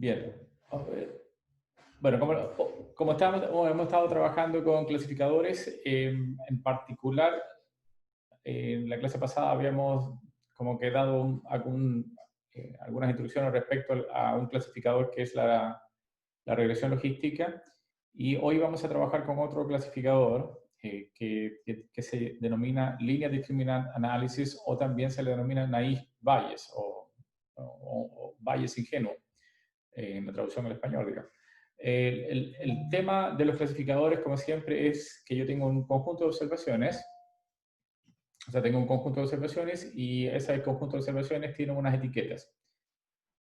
Bien. A ver. Bueno, hemos estado trabajando con clasificadores, en particular, en la clase pasada habíamos como que dado algunas instrucciones respecto a un clasificador que es la regresión logística, y hoy vamos a trabajar con otro clasificador que se denomina Linear Discriminant Analysis, o también se le denomina Naive Bayes o Bayes ingenuo, en la traducción al español, digamos. El tema de los clasificadores, como siempre, es que yo tengo un conjunto de observaciones, o sea, tengo un conjunto de observaciones y ese conjunto de observaciones tiene unas etiquetas.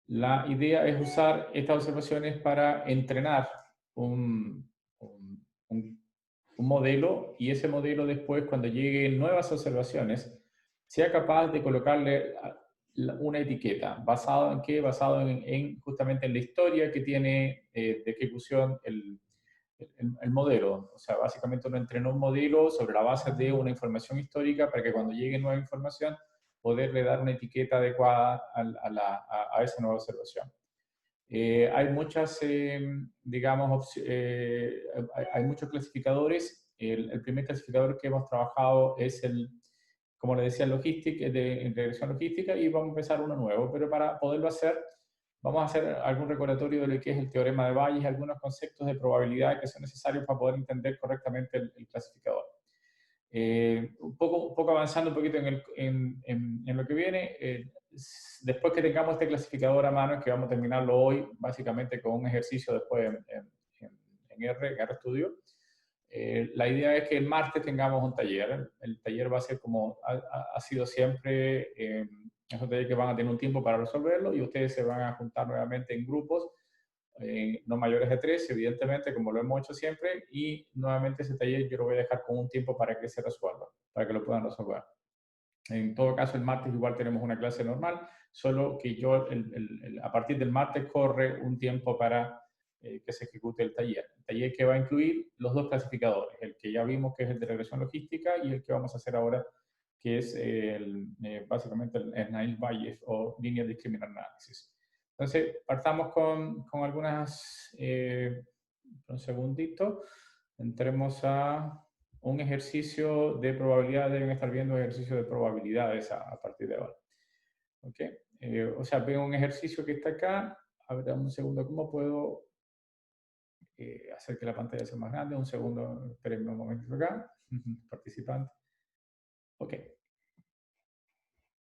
La idea es usar estas observaciones para entrenar un, un, un- un modelo, y ese modelo después, cuando lleguen nuevas observaciones, sea capaz de colocarle una etiqueta. ¿Basado en qué? Basado justamente en la historia que tiene de ejecución el modelo. O sea, básicamente uno entrenó un modelo sobre la base de una información histórica para que cuando llegue nueva información poderle dar una etiqueta adecuada a esa nueva observación. Hay muchas, digamos, hay muchos clasificadores. El primer clasificador que hemos trabajado es como le decía, logística, de regresión logística, y vamos a empezar uno nuevo. Pero para poderlo hacer, vamos a hacer algún recordatorio de lo que es el teorema de Bayes y algunos conceptos de probabilidad que son necesarios para poder entender correctamente el clasificador. Un poco avanzando un poquito en lo que viene, después que tengamos este clasificador a mano, que vamos a terminarlo hoy básicamente con un ejercicio después en RStudio, la idea es que el martes tengamos un taller. El taller va a ser como ha sido siempre, es un taller que van a tener un tiempo para resolverlo, y ustedes se van a juntar nuevamente en grupos, no mayores de 3, evidentemente, como lo hemos hecho siempre, y nuevamente ese taller yo lo voy a dejar con un tiempo para que se resuelva, para que lo puedan resolver. En todo caso, el martes igual tenemos una clase normal, solo que a partir del martes corre un tiempo para que se ejecute el taller. El taller que va a incluir los dos clasificadores, el que ya vimos que es el de regresión logística, y el que vamos a hacer ahora, que es básicamente el Naive Bayes o Linear Discriminant Analysis. Entonces, partamos con algunas, un segundito, entremos a un ejercicio de probabilidad. Deben estar viendo ejercicio de probabilidades a partir de ahora. ¿Ok? O sea, veo un ejercicio que está acá. A ver, dame un segundo, ¿cómo puedo hacer que la pantalla sea más grande? Un segundo, espérenme un momentito acá. Participante. Ok.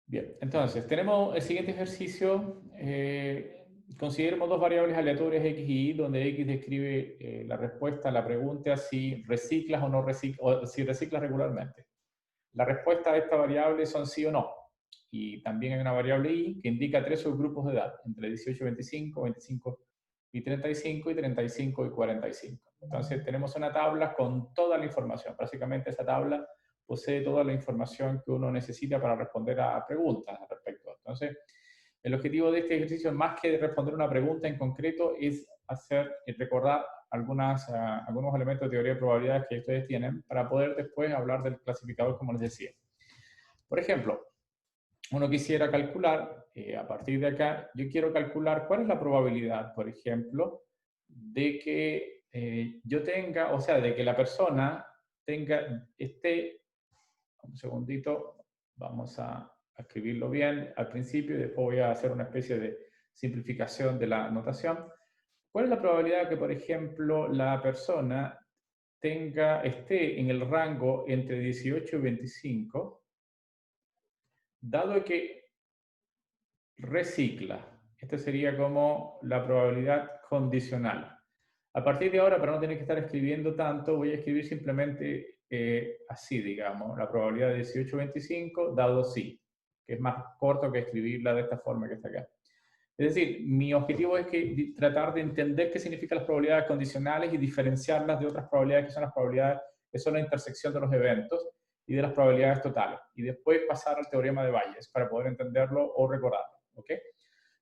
Bien, entonces, tenemos el siguiente ejercicio. Consideremos dos variables aleatorias x y y, donde x describe la respuesta a la pregunta si reciclas o no reciclas, o si reciclas regularmente. La respuesta a esta variable son sí o no. Y también hay una variable y que indica tres subgrupos de edad, entre 18 y 25, 25 y 35, y 35 y 45. Entonces tenemos una tabla con toda la información. Básicamente esa tabla posee toda la información que uno necesita para responder a preguntas al respecto. Entonces, el objetivo de este ejercicio, más que responder una pregunta en concreto, es recordar algunos elementos de teoría de probabilidades que ustedes tienen para poder después hablar del clasificador, como les decía. Por ejemplo, uno quisiera calcular, a partir de acá, yo quiero calcular cuál es la probabilidad, por ejemplo, de que yo tenga, o sea, de que la persona un segundito, vamos a escribirlo bien al principio y después voy a hacer una especie de simplificación de la notación. ¿Cuál es la probabilidad de que, por ejemplo, la persona esté en el rango entre 18 y 25, dado que recicla? Esta sería como la probabilidad condicional. A partir de ahora, para no tener que estar escribiendo tanto, voy a escribir simplemente así, digamos, la probabilidad de 18-25 dado sí, que es más corto que escribirla de esta forma que está acá. Es decir, mi objetivo es tratar de entender qué significan las probabilidades condicionales y diferenciarlas de otras probabilidades, que son las probabilidades que son la intersección de los eventos, y de las probabilidades totales. Y después pasar al teorema de Bayes para poder entenderlo o recordarlo. ¿Ok?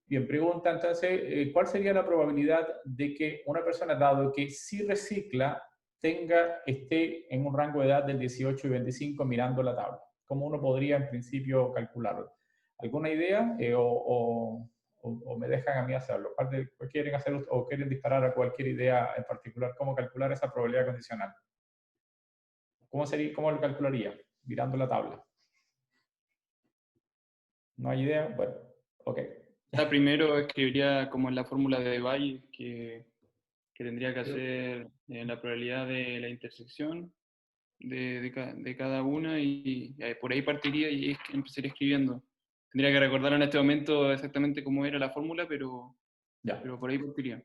Bien, pregunta entonces, ¿cuál sería la probabilidad de que una persona, dado que sí recicla, esté en un rango de edad del 18 y 25 mirando la tabla? ¿Cómo uno podría en principio calcularlo? ¿Alguna idea o me dejan a mí hacerlo? ¿Cuál quieren hacer o quieren disparar a cualquier idea en particular? ¿Cómo calcular esa probabilidad condicional? ¿Cómo lo calcularía? Mirando la tabla. ¿No hay idea? Bueno, ok. Primero escribiría como en la fórmula de Bayes, que tendría que hacer la probabilidad de la intersección de cada una y por ahí partiría y empezaría escribiendo. Tendría que recordar en este momento exactamente cómo era la fórmula, pero Ya. por ahí partiría.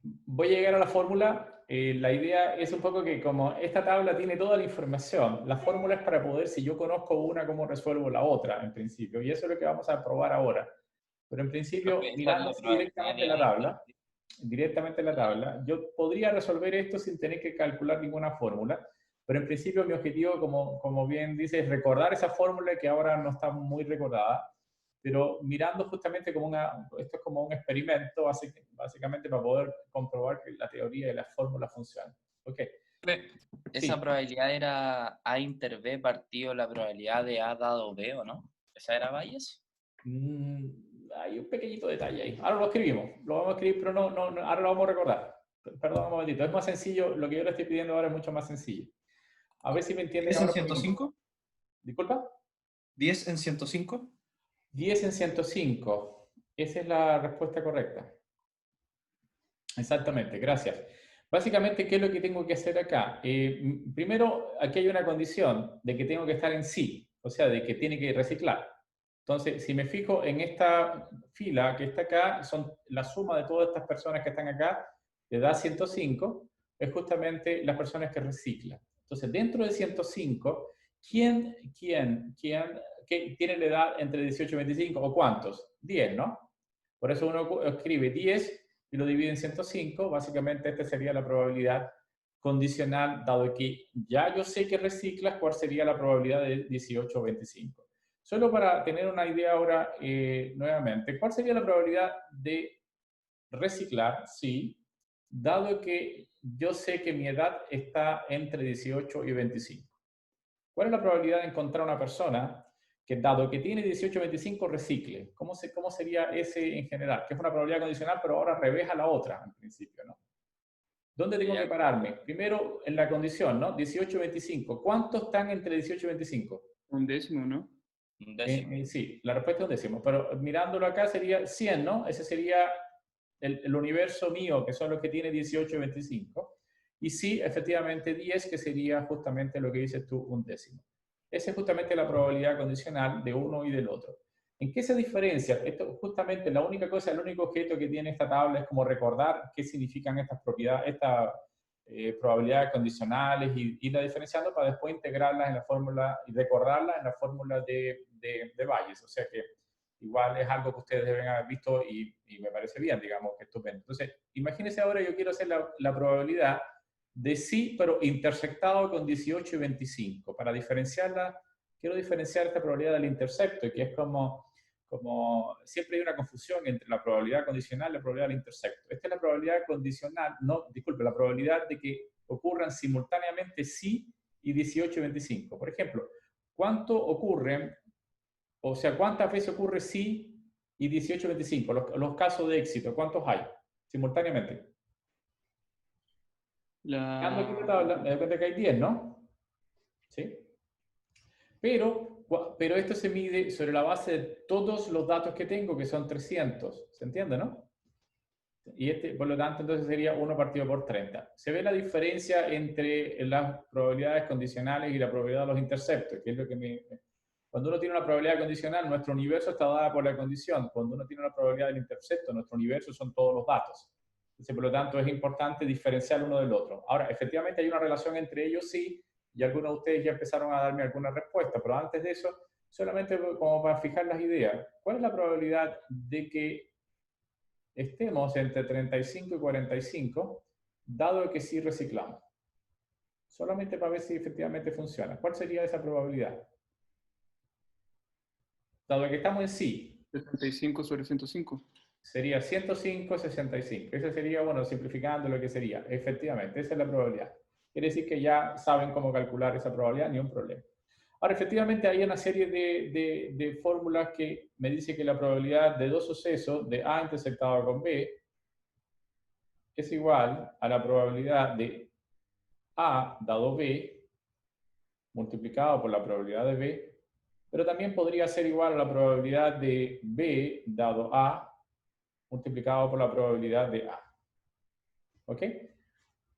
Voy a llegar a la fórmula. La idea es un poco que como esta tabla tiene toda la información, la fórmula es para poder, si yo conozco una, cómo resuelvo la otra, en principio. Y eso es lo que vamos a probar ahora. Pero en principio, Profe, esa es mirando la así probabilidad de A internet. directamente en la tabla, yo podría resolver esto sin tener que calcular ninguna fórmula. Pero en principio mi objetivo, como bien dice, es recordar esa fórmula que ahora no está muy recordada, pero mirando justamente como esto es como un experimento, básicamente para poder comprobar que la teoría y la fórmula funcionan. Ok. Esa Sí. probabilidad era A inter B partido la probabilidad de A dado B, ¿o no? ¿Esa era Bayes? Hay un pequeñito detalle ahí. Ahora lo escribimos, lo vamos a escribir, pero no, ahora lo vamos a recordar. Perdón un momentito, es más sencillo, lo que yo le estoy pidiendo ahora es mucho más sencillo. A ver si me entienden 10 en ahora. 105. ¿Disculpa? 10 en 105. 10 en 105. Esa es la respuesta correcta. Exactamente, gracias. Básicamente, ¿qué es lo que tengo que hacer acá? Primero, aquí hay una condición de que tengo que estar en sí, o sea, de que tiene que reciclar. Entonces, si me fijo en esta fila que está acá, son la suma de todas estas personas que están acá, le da 105, es justamente las personas que reciclan. Entonces, dentro de 105, ¿quién que tiene la edad entre 18 y 25? ¿O cuántos? 10, ¿no? Por eso uno escribe 10 y lo divide en 105, básicamente esta sería la probabilidad condicional, dado que ya yo sé que reciclas, ¿cuál sería la probabilidad de 18 o 25? Solo para tener una idea ahora, nuevamente, ¿cuál sería la probabilidad de reciclar? Sí, dado que yo sé que mi edad está entre 18 y 25. ¿Cuál es la probabilidad de encontrar una persona que, dado que tiene 18 o 25, recicle? ¿Cómo sería ese en general? Que es una probabilidad condicional, pero ahora reveja la otra, en principio, ¿no? ¿Dónde tengo que pararme? Primero, en la condición, ¿no? 18 y 25. ¿Cuántos están entre 18 y 25? Un décimo, ¿no? Un décimo. Sí, la respuesta es un décimo, pero mirándolo acá sería 100, ¿no? Ese sería el universo mío, que son los que tiene 18 y 25. Y sí, efectivamente 10, que sería justamente lo que dices tú, un décimo. Esa es justamente la probabilidad condicional de uno y del otro. ¿En qué se diferencia? Esto, justamente la única cosa, el único objeto que tiene esta tabla es como recordar qué significan estas propiedades, estas probabilidades condicionales y irlas diferenciando para después integrarlas en la fórmula y recordarlas en la fórmula de Bayes. O sea que igual es algo que ustedes deben haber visto y me parece bien, digamos, que estupendo. Entonces, imagínense ahora, yo quiero hacer la probabilidad de sí, pero intersectado con 18 y 25. Para diferenciarla, quiero diferenciar esta probabilidad del intersecto, que es como siempre hay una confusión entre la probabilidad condicional y la probabilidad del intersecto. Esta es la probabilidad condicional, no, disculpe, la probabilidad de que ocurran simultáneamente sí y 18 y 25. Por ejemplo, ¿cuánto ocurren? O sea, ¿cuántas veces ocurre sí y 18 y 25? Los casos de éxito, ¿cuántos hay simultáneamente? Mirando aquí la tabla, me doy cuenta que hay 10, ¿no? ¿Sí? Pero esto se mide sobre la base de todos los datos que tengo, que son 300. ¿Se entiende, no? Y por lo tanto, entonces sería 1 partido por 30. Se ve la diferencia entre las probabilidades condicionales y la probabilidad de los interceptos, que es lo que Cuando uno tiene una probabilidad condicional, nuestro universo está dada por la condición. Cuando uno tiene una probabilidad del intercepto, nuestro universo son todos los datos. Entonces, por lo tanto, es importante diferenciar uno del otro. Ahora, efectivamente hay una relación entre ellos, sí, y algunos de ustedes ya empezaron a darme alguna respuesta, pero antes de eso, solamente como para fijar las ideas, ¿cuál es la probabilidad de que estemos entre 35 y 45, dado que sí reciclamos? Solamente para ver si efectivamente funciona. ¿Cuál sería esa probabilidad? Dado que estamos en sí. 65 sobre 105. Sería 105, 65. Ese sería, bueno, simplificando lo que sería. Efectivamente, esa es la probabilidad. Quiere decir que ya saben cómo calcular esa probabilidad, ni un problema. Ahora, efectivamente, hay una serie de fórmulas que me dice que la probabilidad de dos sucesos, de A intersectado con B, es igual a la probabilidad de A dado B multiplicado por la probabilidad de B, pero también podría ser igual a la probabilidad de B dado A multiplicado por la probabilidad de A. ¿Ok?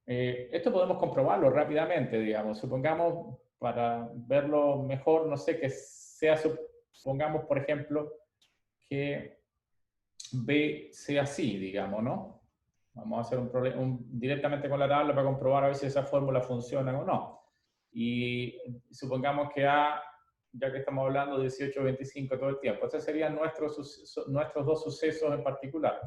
Esto podemos comprobarlo rápidamente, digamos. Supongamos, para verlo mejor, no sé, que sea, supongamos, por ejemplo, que B sea así, digamos, ¿no? Vamos a hacer directamente con la tabla para comprobar a ver si esas fórmulas funcionan o no. Y supongamos que A, ya que estamos hablando de 18, 25 todo el tiempo, estos serían nuestros dos sucesos en particular.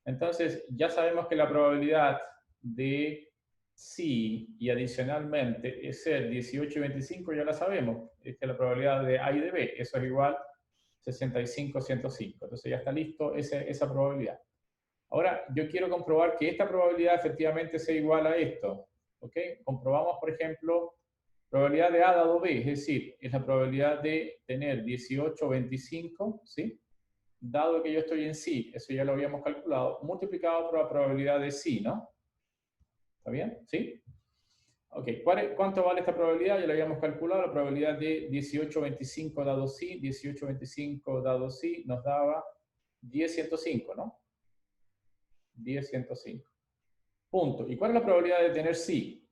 Entonces, ya sabemos que la probabilidad de sí y adicionalmente es ser 18 y 25, ya la sabemos. Es que la probabilidad de A y de B, eso es igual 65, 105. Entonces ya está listo esa probabilidad. Ahora, yo quiero comprobar que esta probabilidad efectivamente sea igual a esto. ¿Ok? Comprobamos, por ejemplo, probabilidad de A dado B, es decir, es la probabilidad de tener 18 o 25, ¿sí? Dado que yo estoy en sí, eso ya lo habíamos calculado, multiplicado por la probabilidad de sí, ¿no? ¿Está bien? ¿Sí? Ok, ¿cuánto vale esta probabilidad? Ya lo habíamos calculado, la probabilidad de 18,25 dado sí, 18,25 dado sí, nos daba 10,105, ¿no? 10,105. Punto. ¿Y cuál es la probabilidad de tener sí?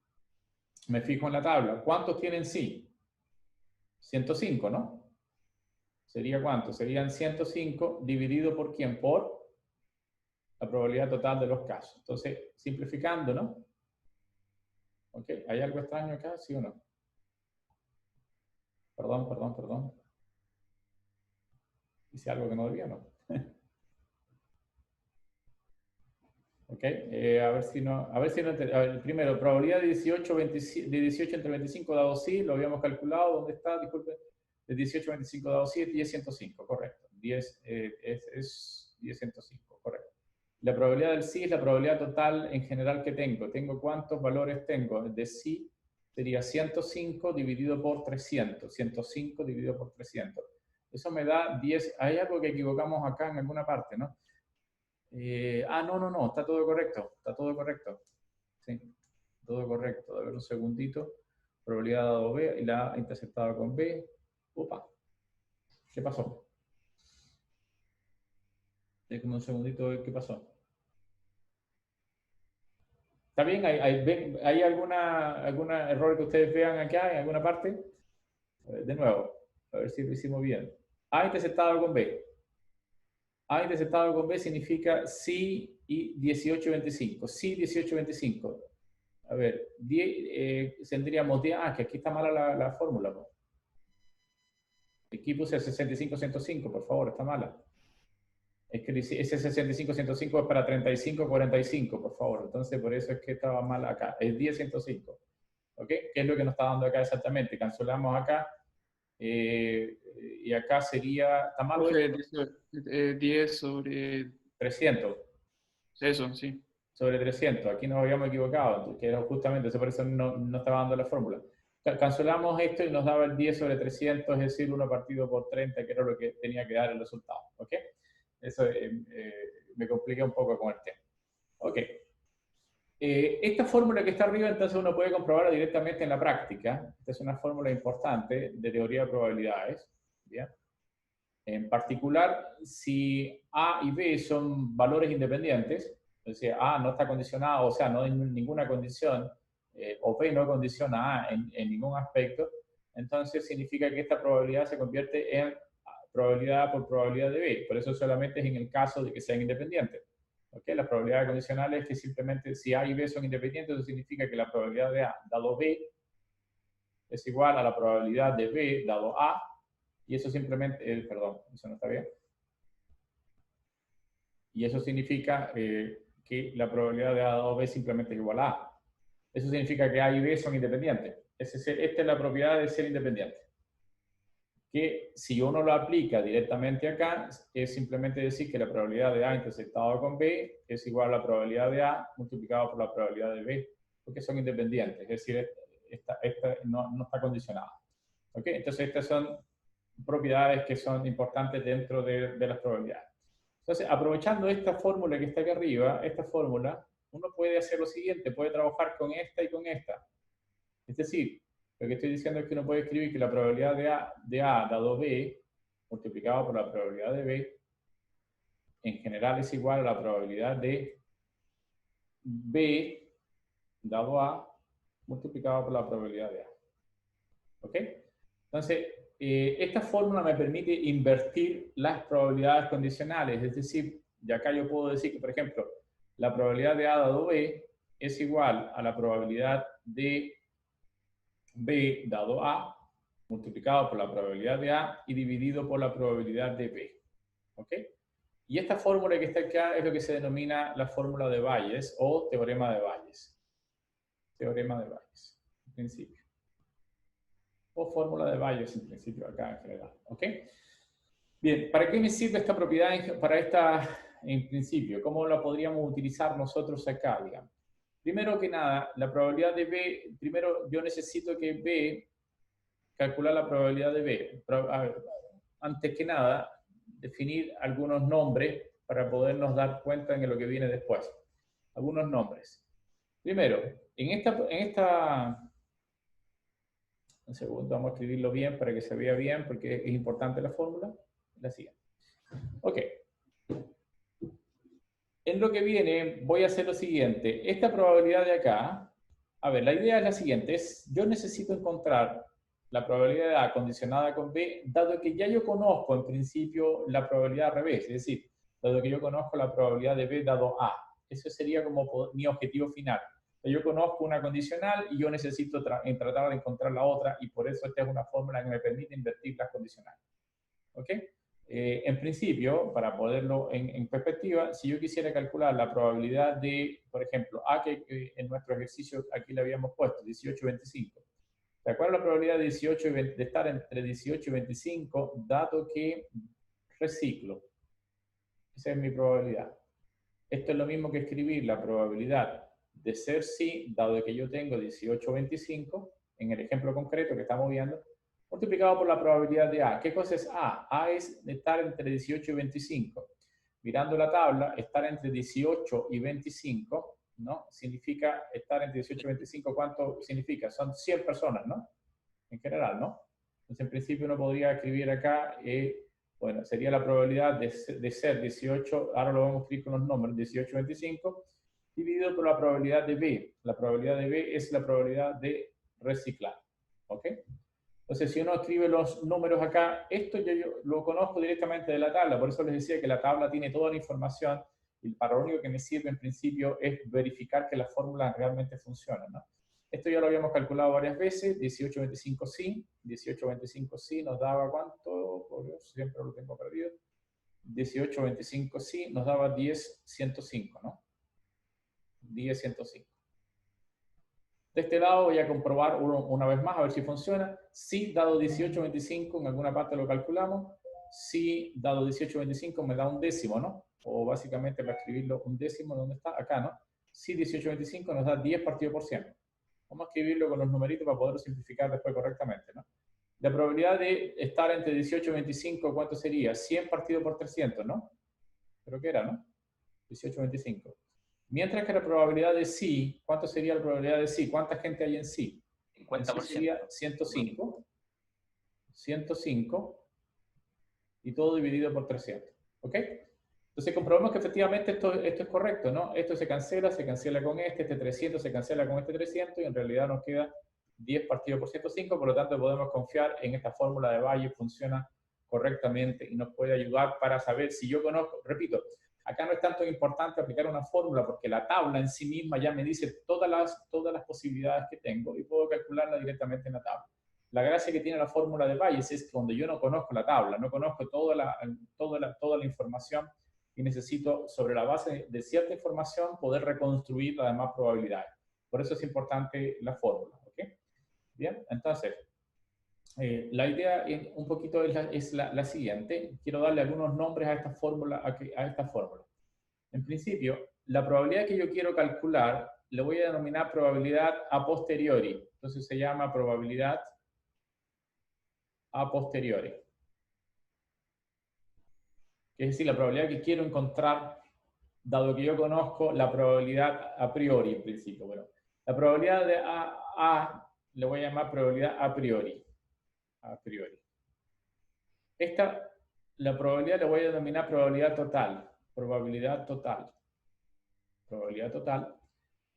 Me fijo en la tabla. ¿Cuántos tienen sí? 105, ¿no? ¿Sería cuánto? Serían 105 dividido por ¿quién? Por la probabilidad total de los casos. Entonces, simplificando, ¿no? ¿Ok? ¿Hay algo extraño acá? ¿Sí o no? Perdón. Hice algo que no debía, ¿no? ¿Ok? A ver si no... A ver, primero, probabilidad de 18 entre 25 dado sí, lo habíamos calculado. ¿Dónde está? Disculpe. De 18 a 25 dado sí es 10,105, correcto. 10 es 10,105, correcto. La probabilidad del sí es la probabilidad total en general que tengo. ¿Tengo cuántos valores tengo? De sí sería 105 dividido por 300. 105 dividido por 300. Eso me da 10. Hay algo que equivocamos acá en alguna parte, ¿no? No. Está todo correcto. Está todo correcto. Sí, todo correcto. A ver un segundito. Probabilidad dado B y la A interceptada con B. Opa. ¿Qué pasó? Déjame un segundito a ver qué pasó. ¿Está bien? ¿Hay algún error que ustedes vean acá en alguna parte? De nuevo, a ver si lo hicimos bien. A interceptado con B. A interceptado con B significa sí y 18,25. Sí, 18,25. A ver, tendríamos 10. Que aquí está mala la fórmula, ¿no? Aquí puse 65-105, por favor, está mala. Es que ese 65-105 es para 35-45, por favor. Entonces, por eso es que estaba mal acá. Es 10-105. ¿Ok? ¿Qué es lo que nos está dando acá exactamente? Cancelamos acá. Y acá sería... ¿Está mal? 10 sobre 300. eso, sí. Sobre 300. Aquí nos habíamos equivocado, que era justamente, por eso no estaba dando la fórmula. Cancelamos esto y nos daba el 10 sobre 300, es decir, 1 partido por 30, que era lo que tenía que dar el resultado. ¿Ok? Eso me complica un poco con el tema. Ok. Esta fórmula que está arriba, entonces uno puede comprobarla directamente en la práctica. Esta es una fórmula importante de teoría de probabilidades. ¿Bien? En particular, si A y B son valores independientes, es decir, A no está condicionado, o sea, no hay ninguna condición, o B no condiciona A en ningún aspecto, entonces significa que esta probabilidad se convierte en probabilidad por probabilidad de B. Por eso solamente es en el caso de que sean independientes. ¿Okay? La probabilidad condicional es que simplemente si A y B son independientes, eso significa que la probabilidad de A dado B es igual a la probabilidad de B dado A, y eso simplemente, perdón, eso no está bien. Y eso significa que la probabilidad de A dado B simplemente es igual a A. Eso significa que A y B son independientes. Esta es la propiedad de ser independiente. Que si uno lo aplica directamente acá, es simplemente decir que la probabilidad de A intersectado con B es igual a la probabilidad de A multiplicado por la probabilidad de B, porque son independientes, es decir, esta no está condicionada. ¿Ok? Entonces, estas son propiedades que son importantes dentro de las probabilidades. Entonces, aprovechando esta fórmula que está aquí arriba, esta fórmula, uno puede hacer lo siguiente, puede trabajar con esta y con esta. Es decir, lo que estoy diciendo es que uno puede escribir que la probabilidad de A dado B, multiplicado por la probabilidad de B, en general es igual a la probabilidad de B dado A, multiplicado por la probabilidad de A. ¿Ok? Entonces, esta fórmula me permite invertir las probabilidades condicionales, es decir, de acá yo puedo decir que, por ejemplo, la probabilidad de A dado B es igual a la probabilidad de B dado A, multiplicado por la probabilidad de A y dividido por la probabilidad de B. ¿Ok? Y esta fórmula que está acá es lo que se denomina la fórmula de Bayes o teorema de Bayes. Teorema de Bayes, en principio. O fórmula de Bayes, en principio, acá en general. ¿Ok? Bien, ¿para qué me sirve esta propiedad en principio? ¿Cómo la podríamos utilizar nosotros acá, digamos? Primero que nada, la probabilidad de B, primero yo necesito que B, calcular la probabilidad de B. A ver, antes que nada, definir algunos nombres para podernos dar cuenta de lo que viene después. Algunos nombres. Primero, un segundo, vamos a escribirlo bien para que se vea bien, porque es importante la fórmula. La siguiente. Ok. En lo que viene, voy a hacer lo siguiente. Esta probabilidad de acá, a ver, la idea es la siguiente. Yo necesito encontrar la probabilidad de A condicionada con B, dado que ya yo conozco en principio la probabilidad al revés, es decir, dado que yo conozco la probabilidad de B dado A. Eso sería como mi objetivo final. Yo conozco una condicional y yo necesito tratar de encontrar la otra, y por eso esta es una fórmula que me permite invertir las condicionales. ¿Ok? En principio, para ponerlo en perspectiva, si yo quisiera calcular la probabilidad de, por ejemplo, A que en nuestro ejercicio aquí le habíamos puesto, 18 y 25. ¿De acuerdo a la probabilidad de estar entre 18 y 25, dado que reciclo? Esa es mi probabilidad. Esto es lo mismo que escribir la probabilidad de ser sí, dado que yo tengo 18 o 25, en el ejemplo concreto que estamos viendo, multiplicado por la probabilidad de A. ¿Qué cosa es A? A es estar entre 18 y 25. Mirando la tabla, estar entre 18 y 25, ¿no? Significa estar entre 18 y 25, ¿cuánto significa? Son 100 personas, ¿no? En general, ¿no? Entonces, en principio uno podría escribir acá, bueno, sería la probabilidad de ser 18, ahora lo vamos a escribir con los números, 18, 25, dividido por la probabilidad de B. La probabilidad de B es la probabilidad de reciclar, ¿ok? Entonces, si uno escribe los números acá, esto yo lo conozco directamente de la tabla, por eso les decía que la tabla tiene toda la información y para lo único que me sirve en principio es verificar que las fórmulas realmente funcionan, ¿no? Esto ya lo habíamos calculado varias veces, 18, 25 sí, 18, 25 sí nos daba ¿cuánto? Por Dios, siempre lo tengo perdido. 18, 25 sí nos daba 10, 105, ¿no? 10, 105. De este lado voy a comprobar una vez más a ver si funciona. Si dado 18, 25, en alguna parte lo calculamos. Si dado 18, 25 me da un décimo, ¿no? O básicamente para escribirlo un décimo, ¿dónde está? Acá, ¿no? Si 18, 25 nos da 10 partido por 100. Vamos a escribirlo con los numeritos para poderlo simplificar después correctamente, ¿no? La probabilidad de estar entre 18 y 25, ¿cuánto sería? 100 partido por 300, ¿no? Creo que era, ¿no? 18, 25. Mientras que la probabilidad de sí, ¿cuánto sería la probabilidad de sí? ¿Cuánta gente hay en sí? 50%. En sí sería 105. 105. Y todo dividido por 300. ¿Ok? Entonces comprobamos que efectivamente esto es correcto, ¿no? Esto se cancela con este 300 se cancela con este 300 y en realidad nos queda 10 partido por 105, por lo tanto podemos confiar en esta fórmula de Bayes, funciona correctamente y nos puede ayudar para saber si yo conozco, repito, acá no es tanto importante aplicar una fórmula porque la tabla en sí misma ya me dice todas las posibilidades que tengo y puedo calcularla directamente en la tabla. La gracia que tiene la fórmula de Bayes es que cuando yo no conozco la tabla, no conozco toda la información y necesito, sobre la base de cierta información, poder reconstruir las demás probabilidades. Por eso es importante la fórmula. ¿Ok? Bien, entonces, la idea un poquito es la siguiente. Quiero darle algunos nombres a esta fórmula. En principio, la probabilidad que yo quiero calcular, le voy a denominar probabilidad a posteriori. Entonces se llama probabilidad a posteriori. Es decir, la probabilidad que quiero encontrar, dado que yo conozco la probabilidad a priori, en principio. Bueno, la probabilidad de A le voy a llamar probabilidad a priori. A priori. Esta, la probabilidad la voy a denominar probabilidad total. Probabilidad total. Probabilidad total.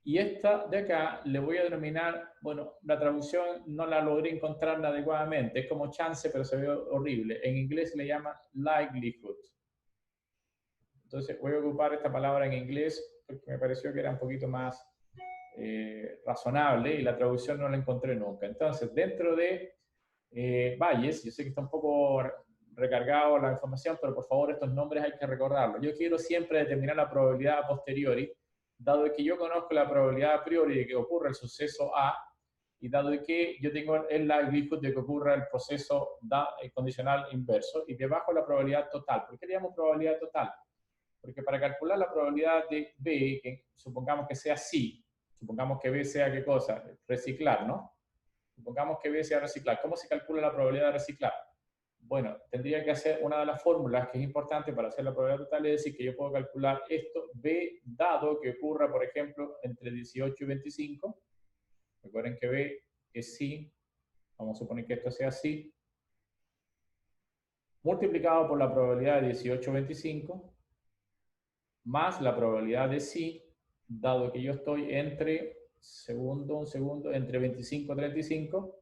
Y esta de acá le voy a denominar, bueno, la traducción no la logré encontrar adecuadamente, es como chance, pero se ve horrible. En inglés le llama likelihood. Entonces voy a ocupar esta palabra en inglés porque me pareció que era un poquito más razonable y la traducción no la encontré nunca. Entonces, dentro de Bayes, yo sé que está un poco recargado la información, pero por favor estos nombres hay que recordarlos. Yo quiero siempre determinar la probabilidad a posteriori, dado que yo conozco la probabilidad a priori de que ocurra el suceso A, y dado que yo tengo el likelihood de que ocurra el proceso condicional inverso, y debajo la probabilidad total. ¿Por qué le llamo probabilidad total? Porque para calcular la probabilidad de B, que supongamos que sea sí, supongamos que B sea ¿qué cosa? Reciclar, ¿no? Supongamos que B sea reciclar. ¿Cómo se calcula la probabilidad de reciclar? Bueno, tendría que hacer una de las fórmulas que es importante para hacer la probabilidad total, es decir, que yo puedo calcular esto, B dado que ocurra, por ejemplo, entre 18 y 25. Recuerden que B es sí, vamos a suponer que esto sea sí, multiplicado por la probabilidad de 18 25, más la probabilidad de sí, dado que yo estoy entre, entre 25 y 35,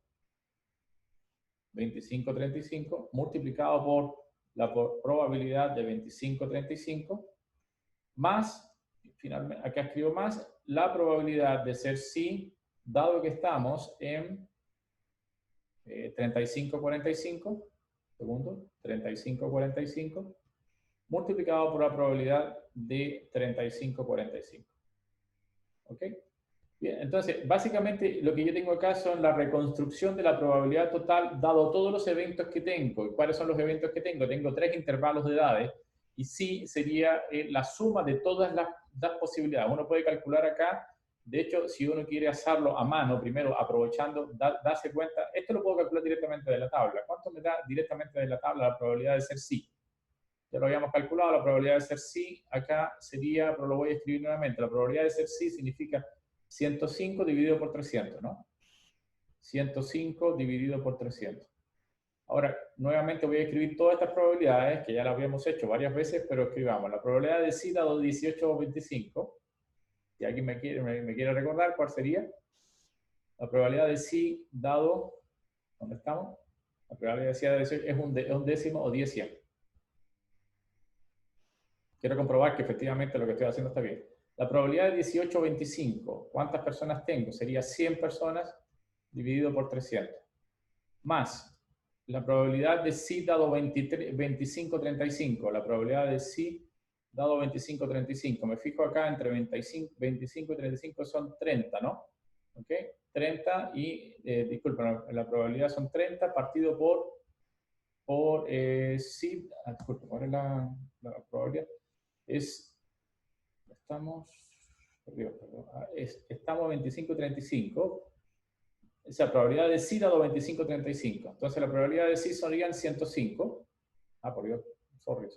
25, 35, multiplicado por la probabilidad de 25, 35, más, finalmente, acá escribo más, la probabilidad de ser sí, dado que estamos en 35, 45, 35, 45, multiplicado por la probabilidad de 35, 45. ¿Ok? Bien, entonces, básicamente lo que yo tengo acá son la reconstrucción de la probabilidad total dado todos los eventos que tengo. ¿Y cuáles son los eventos que tengo? Tengo 3 intervalos de edades y sí sería la suma de todas las posibilidades. Uno puede calcular acá, de hecho, si uno quiere hacerlo a mano, primero aprovechando, darse cuenta, esto lo puedo calcular directamente de la tabla. ¿Cuánto me da directamente de la tabla la probabilidad de ser sí? Ya lo habíamos calculado, la probabilidad de ser sí acá sería, pero lo voy a escribir nuevamente, la probabilidad de ser sí significa 105 dividido por 300, ¿no? 105 dividido por 300. Ahora, nuevamente voy a escribir todas estas probabilidades, que ya las habíamos hecho varias veces, pero escribamos la probabilidad de sí dado 18 o 25. Si alguien me quiere recordar, ¿cuál sería? La probabilidad de sí dado, ¿dónde estamos? La probabilidad de sí dado 18 es un décimo o 10/100. Quiero comprobar que efectivamente lo que estoy haciendo está bien. La probabilidad de 18 o 25, ¿cuántas personas tengo? Sería 100 personas dividido por 300. Más la probabilidad de sí dado 25, 35. La probabilidad de sí dado 25, 35. Me fijo acá entre 25 y 35 son 30, ¿no? ¿Ok? 30 y, disculpen, la probabilidad son 30 partido por sí, disculpen, ¿cuál es la probabilidad? Estamos 25 y 35. Esa probabilidad de sí dado 25 y 35. Entonces la probabilidad de sí serían 105. Por Dios, sorry.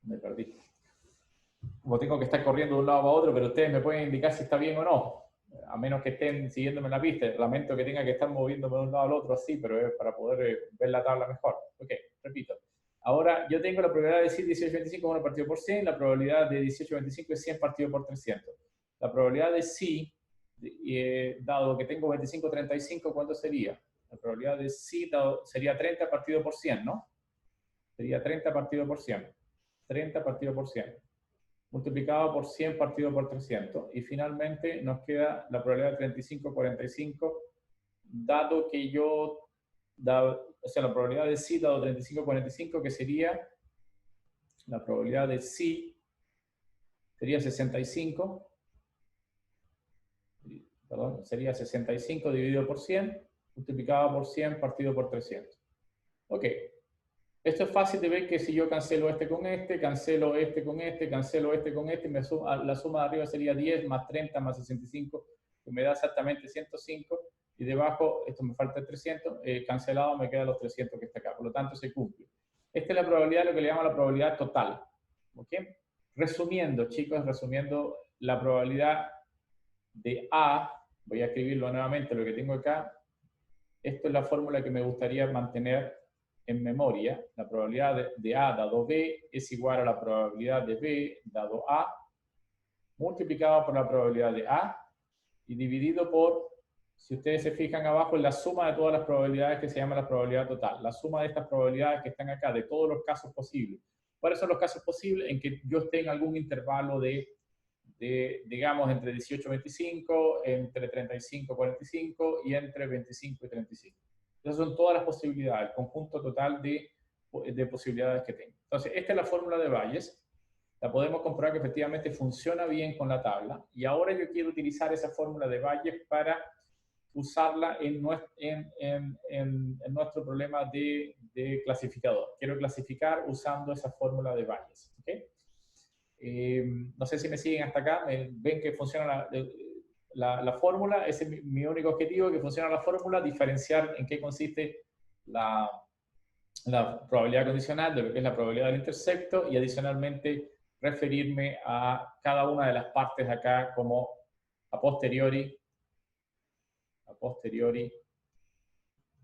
Me perdí. Como tengo que estar corriendo de un lado a otro, pero ustedes me pueden indicar si está bien o no. A menos que estén siguiéndome en la pista. Lamento que tenga que estar moviéndome de un lado al otro así, pero es para poder ver la tabla mejor. Ok, repito. Ahora, yo tengo la probabilidad de sí 18-25 1 partido por 100, la probabilidad de 18-25 es 100 partido por 300. La probabilidad de sí, dado que tengo 25-35, ¿cuánto sería? La probabilidad de sí sería 30 partido por 100, ¿no? Sería 30 partido por 100. 30 partido por 100. Multiplicado por 100 partido por 300. Y finalmente nos queda la probabilidad de 35-45, dado que yo... o sea, la probabilidad de sí dado 35-45, que sería la probabilidad de sí, sería 65, perdón, sería 65 dividido por 100, multiplicado por 100 partido por 300. Ok, esto es fácil de ver que si yo cancelo este con este, cancelo este con este, cancelo este con este, la suma de arriba sería 10 más 30 más 65, que me da exactamente 105, y debajo, esto me falta 300, cancelado me quedan los 300 que está acá, por lo tanto se cumple. Esta es la probabilidad, lo que le llaman la probabilidad total. ¿Ok? Resumiendo, chicos, resumiendo la probabilidad de A, voy a escribirlo nuevamente, lo que tengo acá, esto es la fórmula que me gustaría mantener en memoria. La probabilidad de A dado B es igual a la probabilidad de B dado A, multiplicado por la probabilidad de A, y dividido por, si ustedes se fijan abajo, la suma de todas las probabilidades que se llama la probabilidad total. La suma de estas probabilidades que están acá, de todos los casos posibles. ¿Cuáles son los casos posibles? En que yo esté en algún intervalo de digamos, entre 18 y 25, entre 35 y 45 y entre 25 y 35. Esas son todas las posibilidades, el conjunto total de posibilidades que tengo. Entonces, esta es la fórmula de Bayes. La podemos comprobar que efectivamente funciona bien con la tabla. Y ahora yo quiero utilizar esa fórmula de Bayes para usarla en nuestro problema de clasificador. Quiero clasificar usando esa fórmula de Bayes. ¿Okay? No sé si me siguen hasta acá, ven que funciona la fórmula, ese es mi único objetivo, que funciona la fórmula, diferenciar en qué consiste la probabilidad condicional de lo que es la probabilidad del intersecto y adicionalmente referirme a cada una de las partes de acá como a posteriori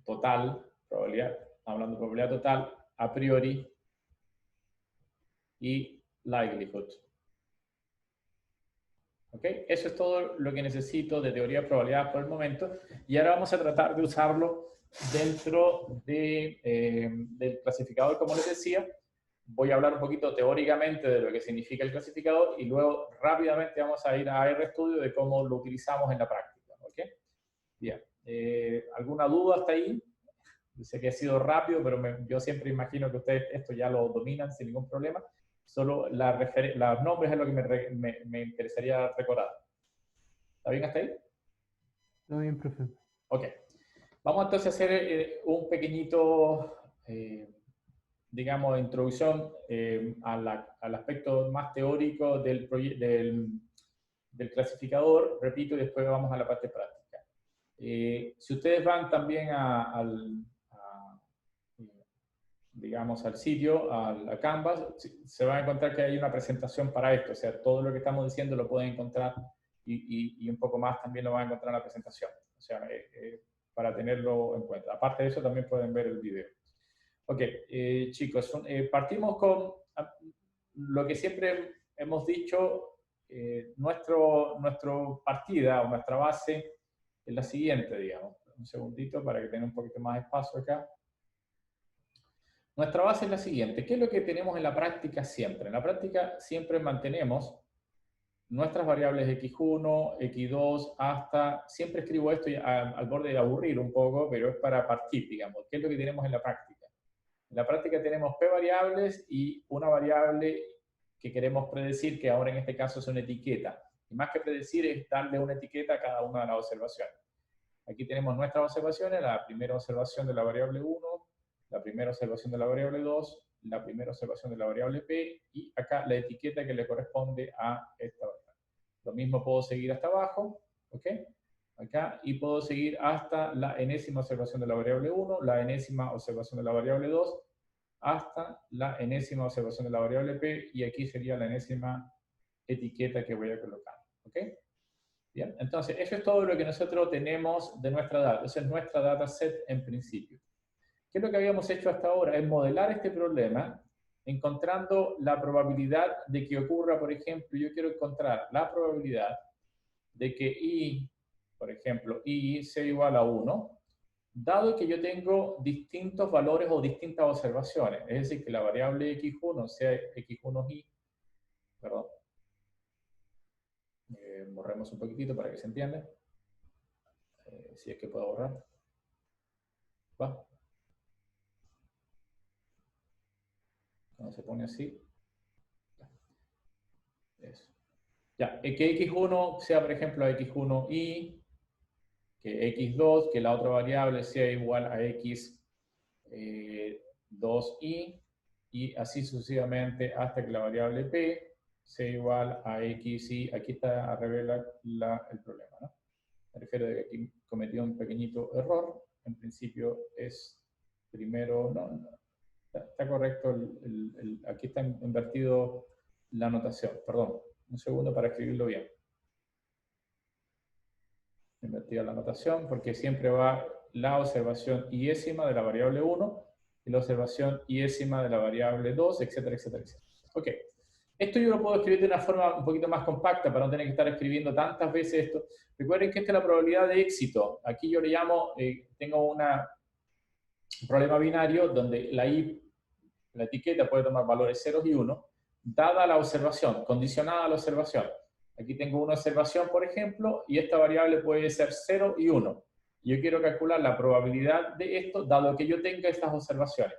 total, probabilidad, hablando de probabilidad total, a priori y likelihood. ¿Ok? Eso es todo lo que necesito de teoría de probabilidades por el momento. Y ahora vamos a tratar de usarlo dentro del clasificador, como les decía. Voy a hablar un poquito teóricamente de lo que significa el clasificador y luego rápidamente vamos a ir a RStudio de cómo lo utilizamos en la práctica. ¿Ok? Bien. ¿Alguna duda hasta ahí? Yo sé que ha sido rápido, pero yo siempre imagino que ustedes esto ya lo dominan sin ningún problema. Solo los nombres es lo que me interesaría recordar. ¿Está bien hasta ahí? Está bien, profe. Ok. Vamos entonces a hacer un pequeñito, digamos, introducción al aspecto más teórico del clasificador. Repito, y después vamos a la parte práctica. Si ustedes van también digamos, al sitio, a Canvas, se van a encontrar que hay una presentación para esto. O sea, todo lo que estamos diciendo lo pueden encontrar y un poco más también lo van a encontrar en la presentación. O sea, para tenerlo en cuenta. Aparte de eso, también pueden ver el video. Ok, chicos, partimos con lo que siempre hemos dicho, nuestra partida o nuestra base es la siguiente, digamos. Un segundito para que tenga un poquito más de espacio acá. Nuestra base es la siguiente. ¿Qué es lo que tenemos en la práctica siempre? En la práctica siempre mantenemos nuestras variables x1, x2, hasta... Siempre escribo esto al borde de aburrir un poco, pero es para partir, digamos. ¿Qué es lo que tenemos en la práctica? En la práctica tenemos p variables y una variable que queremos predecir, que ahora en este caso es una etiqueta. Y más que predecir es darle una etiqueta a cada una de las observaciones. Aquí tenemos nuestras observaciones, la primera observación de la variable 1, la primera observación de la variable 2, la primera observación de la variable p, y acá la etiqueta que le corresponde a esta variable. Lo mismo puedo seguir hasta abajo, ¿ok? Acá, y puedo seguir hasta la enésima observación de la variable 1, la enésima observación de la variable 2, hasta la enésima observación de la variable p, y aquí sería la enésima etiqueta que voy a colocar, ¿ok? Bien, entonces, eso es todo lo que nosotros tenemos de nuestra data. Esa es nuestra dataset en principio. ¿Qué es lo que habíamos hecho hasta ahora? Es modelar este problema encontrando la probabilidad de que ocurra, por ejemplo, yo quiero encontrar la probabilidad de que i, por ejemplo, i sea igual a 1, dado que yo tengo distintos valores o distintas observaciones. Es decir, que la variable x1 sea x1i, perdón, borremos un poquitito para que se entienda. Si es que puedo borrar. ¿Va? Cuando se pone así. Eso. Ya, que x1 sea, por ejemplo, x1i, que x2, que la otra variable sea igual a x2i, y así sucesivamente hasta que la variable p sea igual a xi. Aquí está a revelar el problema, ¿no? Me refiero a que aquí cometió un pequeñito error. En principio es primero, está correcto, aquí está invertido la anotación. Perdón, un segundo para escribirlo bien. Invertida la anotación porque siempre va la observación iésima de la variable 1 y la observación iésima de la variable 2, etcétera, etcétera, etcétera. Ok. Esto yo lo puedo escribir de una forma un poquito más compacta para no tener que estar escribiendo tantas veces esto. Recuerden que esta es la probabilidad de éxito. Aquí yo le llamo, tengo un problema binario donde la etiqueta puede tomar valores 0 y 1, dada la observación, condicionada a la observación. Aquí tengo una observación, por ejemplo, y esta variable puede ser 0 y 1. Yo quiero calcular la probabilidad de esto, dado que yo tenga estas observaciones.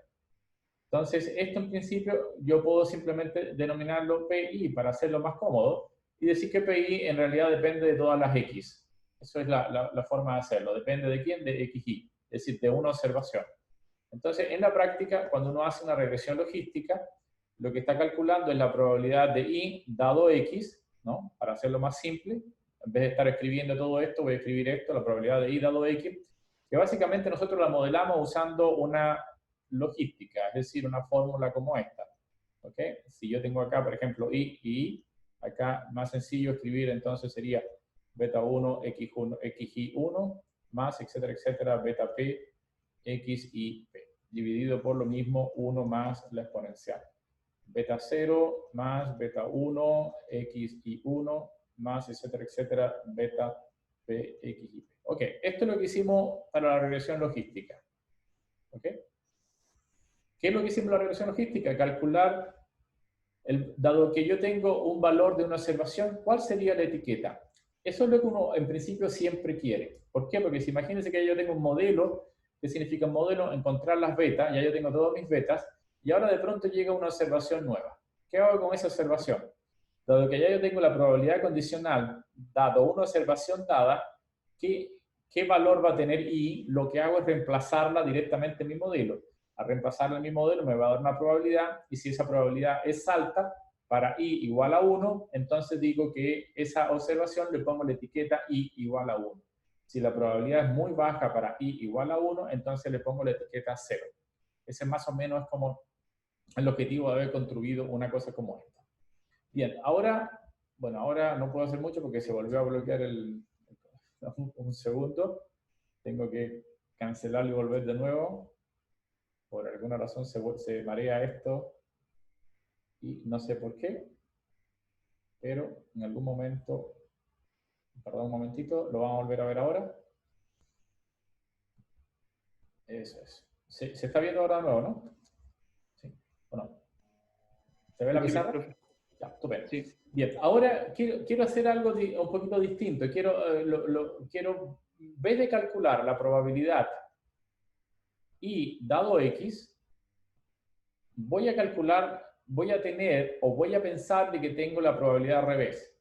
Entonces, esto en principio yo puedo simplemente denominarlo PI para hacerlo más cómodo y decir que PI en realidad depende de todas las X. Eso es la forma de hacerlo. Depende de quién, de XY, es decir, de una observación. Entonces, en la práctica, cuando uno hace una regresión logística, lo que está calculando es la probabilidad de I dado X, ¿no? Para hacerlo más simple, en vez de estar escribiendo todo esto, voy a escribir esto, la probabilidad de I dado X, que básicamente nosotros la modelamos usando una logística, es decir, una fórmula como esta. ¿Ok? Si yo tengo acá, por ejemplo, I y I, acá más sencillo escribir entonces sería beta 1, X1, XY1, más, etcétera, etcétera, beta P, X y P, dividido por lo mismo 1 más la exponencial. Beta 0 más beta 1, X y 1, más, etcétera, etcétera, beta P, X y P. Ok, esto es lo que hicimos para la regresión logística. ¿Ok? ¿Qué es lo que hicimos en la regresión logística? Calcular, dado que yo tengo un valor de una observación, ¿cuál sería la etiqueta? Eso es lo que uno en principio siempre quiere. ¿Por qué? Porque si imagínense que yo tengo un modelo, ¿qué significa un modelo? Encontrar las betas, ya yo tengo todas mis betas, y ahora de pronto llega una observación nueva. ¿Qué hago con esa observación? Dado que ya yo tengo la probabilidad condicional, dado una observación dada, ¿qué valor va a tener I? Lo que hago es reemplazarla directamente en mi modelo. Al reemplazarla en mi modelo me va a dar una probabilidad, y si esa probabilidad es alta, para I igual a 1, entonces digo que esa observación le pongo la etiqueta I igual a 1. Si la probabilidad es muy baja para I igual a 1, entonces le pongo la etiqueta 0. Ese más o menos es como el objetivo de haber construido una cosa como esta. Bien, ahora, bueno, ahora no puedo hacer mucho porque se volvió a bloquear un segundo. Tengo que cancelarlo y volver de nuevo. Por alguna razón se marea esto y no sé por qué, pero en algún momento, perdón un momentito, lo vamos a volver a ver ahora. Eso es. ¿Se está viendo ahora de nuevo, no? ¿Sí o no? ¿Se ve la pizarra? Ya, estupendo. Sí. Bien, ahora quiero hacer algo un poquito distinto. Quiero, en vez de calcular la probabilidad y dado X, voy a calcular, voy a pensar de que tengo la probabilidad al revés.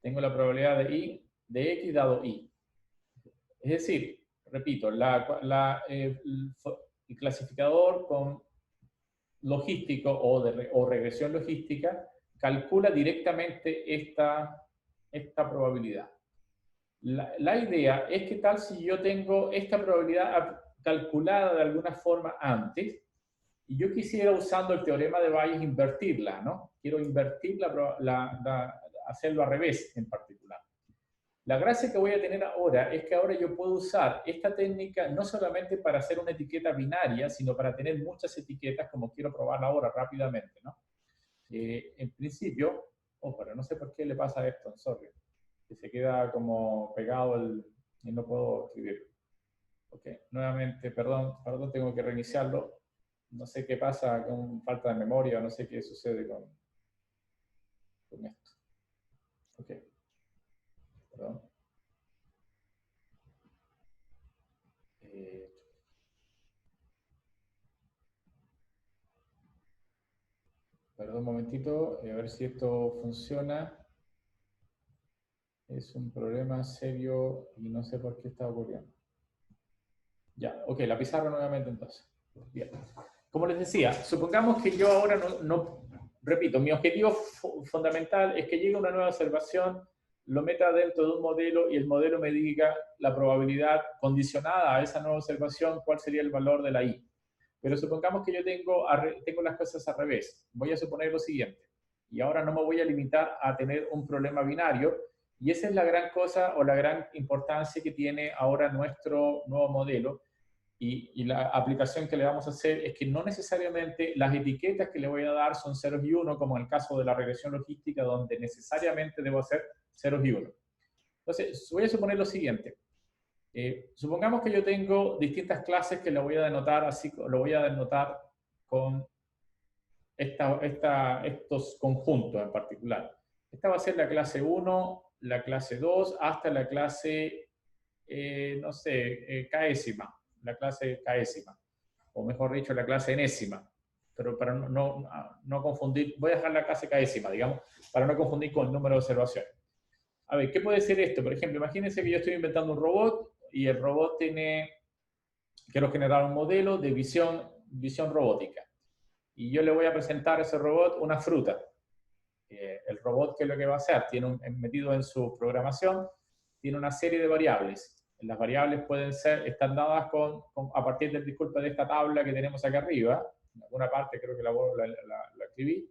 Tengo la probabilidad de X dado Y. Es decir, repito, el clasificador con logístico o regresión logística calcula directamente esta probabilidad. La idea es que tal si yo tengo esta probabilidad calculada de alguna forma antes, y yo quisiera, usando el teorema de Bayes, invertirla, ¿no? Quiero invertir hacerlo al revés en particular. La gracia que voy a tener ahora es que ahora yo puedo usar esta técnica no solamente para hacer una etiqueta binaria, sino para tener muchas etiquetas, como quiero probarla ahora rápidamente, ¿no? En principio, pero no sé por qué le pasa esto, sorry, que se queda como pegado y no puedo escribir. Ok, nuevamente, perdón, tengo que reiniciarlo. No sé qué pasa con falta de memoria, no sé qué sucede con esto. Ok, perdón. Perdón un momentito, a ver si esto funciona. Es un problema serio y no sé por qué está ocurriendo. Ya, ok, la pizarra nuevamente entonces. Bien. Como les decía, supongamos que yo ahora repito, mi objetivo fundamental es que llegue una nueva observación lo meta dentro de un modelo y el modelo me diga la probabilidad condicionada a esa nueva observación, cuál sería el valor de la I. Pero supongamos que yo tengo las cosas al revés. Voy a suponer lo siguiente. Y ahora no me voy a limitar a tener un problema binario. Y esa es la gran cosa o la gran importancia que tiene ahora nuestro nuevo modelo. Y la aplicación que le vamos a hacer es que no necesariamente las etiquetas que le voy a dar son ceros y uno, como en el caso de la regresión logística, donde necesariamente debo hacer ceros y uno. Entonces, voy a suponer lo siguiente. Supongamos que yo tengo distintas clases que lo voy a denotar así, lo voy a denotar con estos conjuntos en particular. Esta va a ser la clase 1, la clase 2, hasta la clase, no sé, késima, la clase késima, o mejor dicho, la clase enésima. Pero para no confundir, voy a dejar la clase késima, digamos, para no confundir con el número de observaciones. A ver, ¿qué puede ser esto? Por ejemplo, imagínense que yo estoy inventando un robot y el robot quiero generar un modelo de visión robótica. Y yo le voy a presentar a ese robot una fruta. El robot, ¿qué es lo que va a hacer? Metido en su programación, tiene una serie de variables. Las variables están dadas a partir de esta tabla que tenemos acá arriba. En alguna parte creo que la escribí.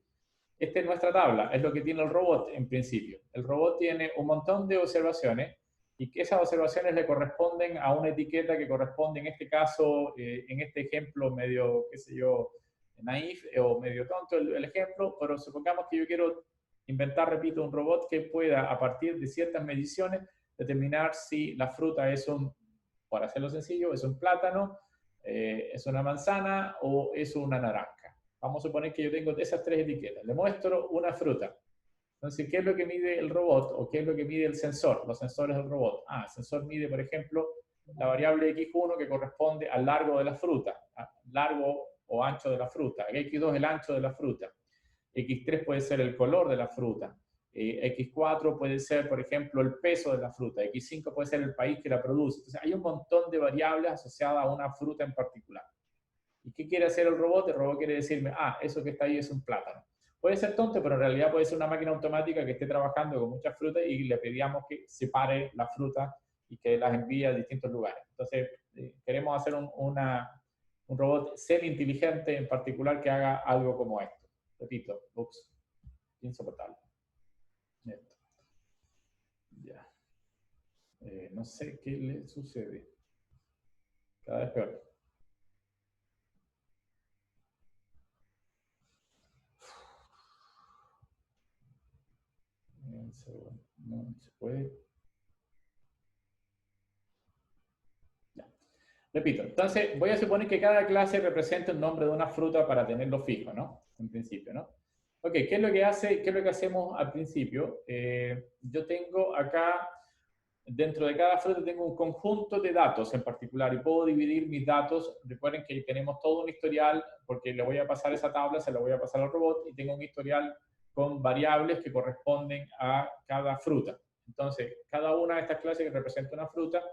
Esta es nuestra tabla, es lo que tiene el robot en principio. El robot tiene un montón de observaciones y que esas observaciones le corresponden a una etiqueta que corresponde, en este caso, en este ejemplo medio, qué sé yo, naif o medio tonto el ejemplo, pero supongamos que yo quiero inventar, repito, un robot que pueda, a partir de ciertas mediciones, determinar si la fruta por hacerlo sencillo, es un plátano, es una manzana o es una naranja. Vamos a suponer que yo tengo esas tres etiquetas. Le muestro una fruta. Entonces, ¿qué es lo que mide el robot o qué es lo que mide el sensor? Los sensores del robot. El sensor mide, por ejemplo, la variable X1 que corresponde al largo de la fruta, largo o ancho de la fruta. X2 es el ancho de la fruta. X3 puede ser el color de la fruta. X4 puede ser, por ejemplo, el peso de la fruta. X5 puede ser el país que la produce. Entonces, hay un montón de variables asociadas a una fruta en particular. ¿Y qué quiere hacer el robot? El robot quiere decirme, eso que está ahí es un plátano. Puede ser tonto, pero en realidad puede ser una máquina automática que esté trabajando con muchas frutas y le pedíamos que separe la fruta y que las envíe a distintos lugares. Entonces, queremos hacer un robot semi-inteligente en particular que haga algo como esto. Repito, insoportable. Esto. Ya. No sé qué le sucede. Cada vez peor. No se puede. Ya. Repito, entonces voy a suponer que cada clase representa un nombre de una fruta para tenerlo fijo, ¿no? En principio, ¿no? Ok, ¿qué es lo que hacemos al principio? Yo tengo acá, dentro de cada fruta tengo un conjunto de datos en particular y puedo dividir mis datos. Recuerden que tenemos todo un historial, porque le voy a pasar esa tabla, se la voy a pasar al robot y tengo un historial con variables que corresponden a cada fruta. Entonces, cada una de estas clases que representa una fruta,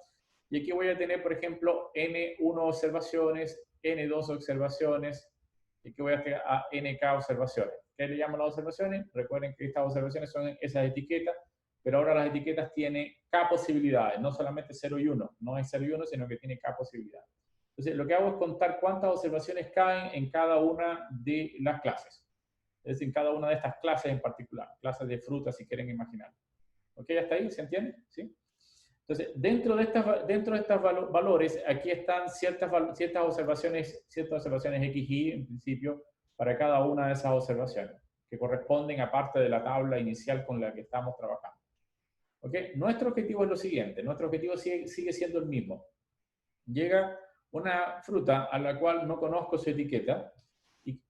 y aquí voy a tener, por ejemplo, N1 observaciones, N2 observaciones, y aquí voy a tener a NK observaciones. ¿Qué le llaman las observaciones? Recuerden que estas observaciones son esas etiquetas, pero ahora las etiquetas tienen K posibilidades, no solamente 0 y 1, no es 0 y 1, sino que tiene K posibilidades. Entonces, lo que hago es contar cuántas observaciones caen en cada una de las clases. Es decir, en cada una de estas clases en particular, clases de frutas, si quieren imaginar. ¿Ok? ¿Hasta ahí? ¿Se entiende? ¿Sí? Entonces, dentro de estos valores, aquí están ciertas observaciones XY, en principio, para cada una de esas observaciones, que corresponden a parte de la tabla inicial con la que estamos trabajando. ¿Ok? Nuestro objetivo es lo siguiente, nuestro objetivo sigue siendo el mismo. Llega una fruta a la cual no conozco su etiqueta,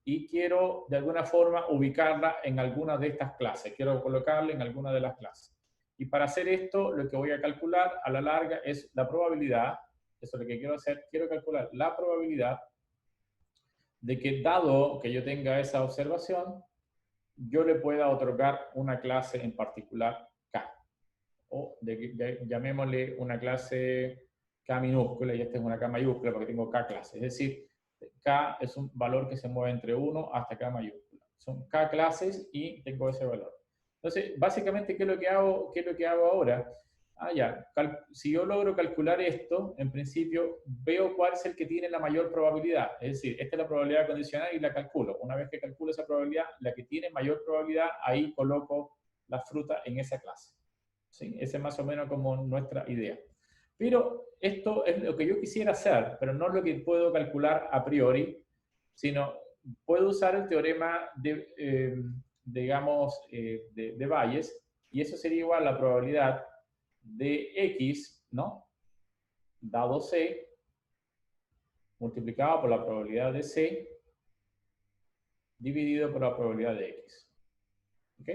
y quiero de alguna forma ubicarla en alguna de estas clases, quiero colocarla en alguna de las clases. Y para hacer esto, lo que voy a calcular a la larga es la probabilidad, eso es lo que quiero hacer, quiero calcular la probabilidad de que, dado que yo tenga esa observación, yo le pueda otorgar una clase en particular K. O llamémosle una clase K minúscula, y esta es una K mayúscula porque tengo K clases. Es decir, K es un valor que se mueve entre 1 hasta K mayúscula. Son K clases y tengo ese valor. Entonces, básicamente, ¿qué es lo que hago, ahora? Si yo logro calcular esto, en principio veo cuál es el que tiene la mayor probabilidad. Es decir, esta es la probabilidad condicional y la calculo. Una vez que calculo esa probabilidad, la que tiene mayor probabilidad, ahí coloco la fruta en esa clase. ¿Sí? Esa es más o menos como nuestra idea. Pero esto es lo que yo quisiera hacer, pero no lo que puedo calcular a priori, sino puedo usar el teorema de Bayes, y eso sería igual a la probabilidad de X, ¿no? Dado C, multiplicado por la probabilidad de C, dividido por la probabilidad de X. ¿Ok?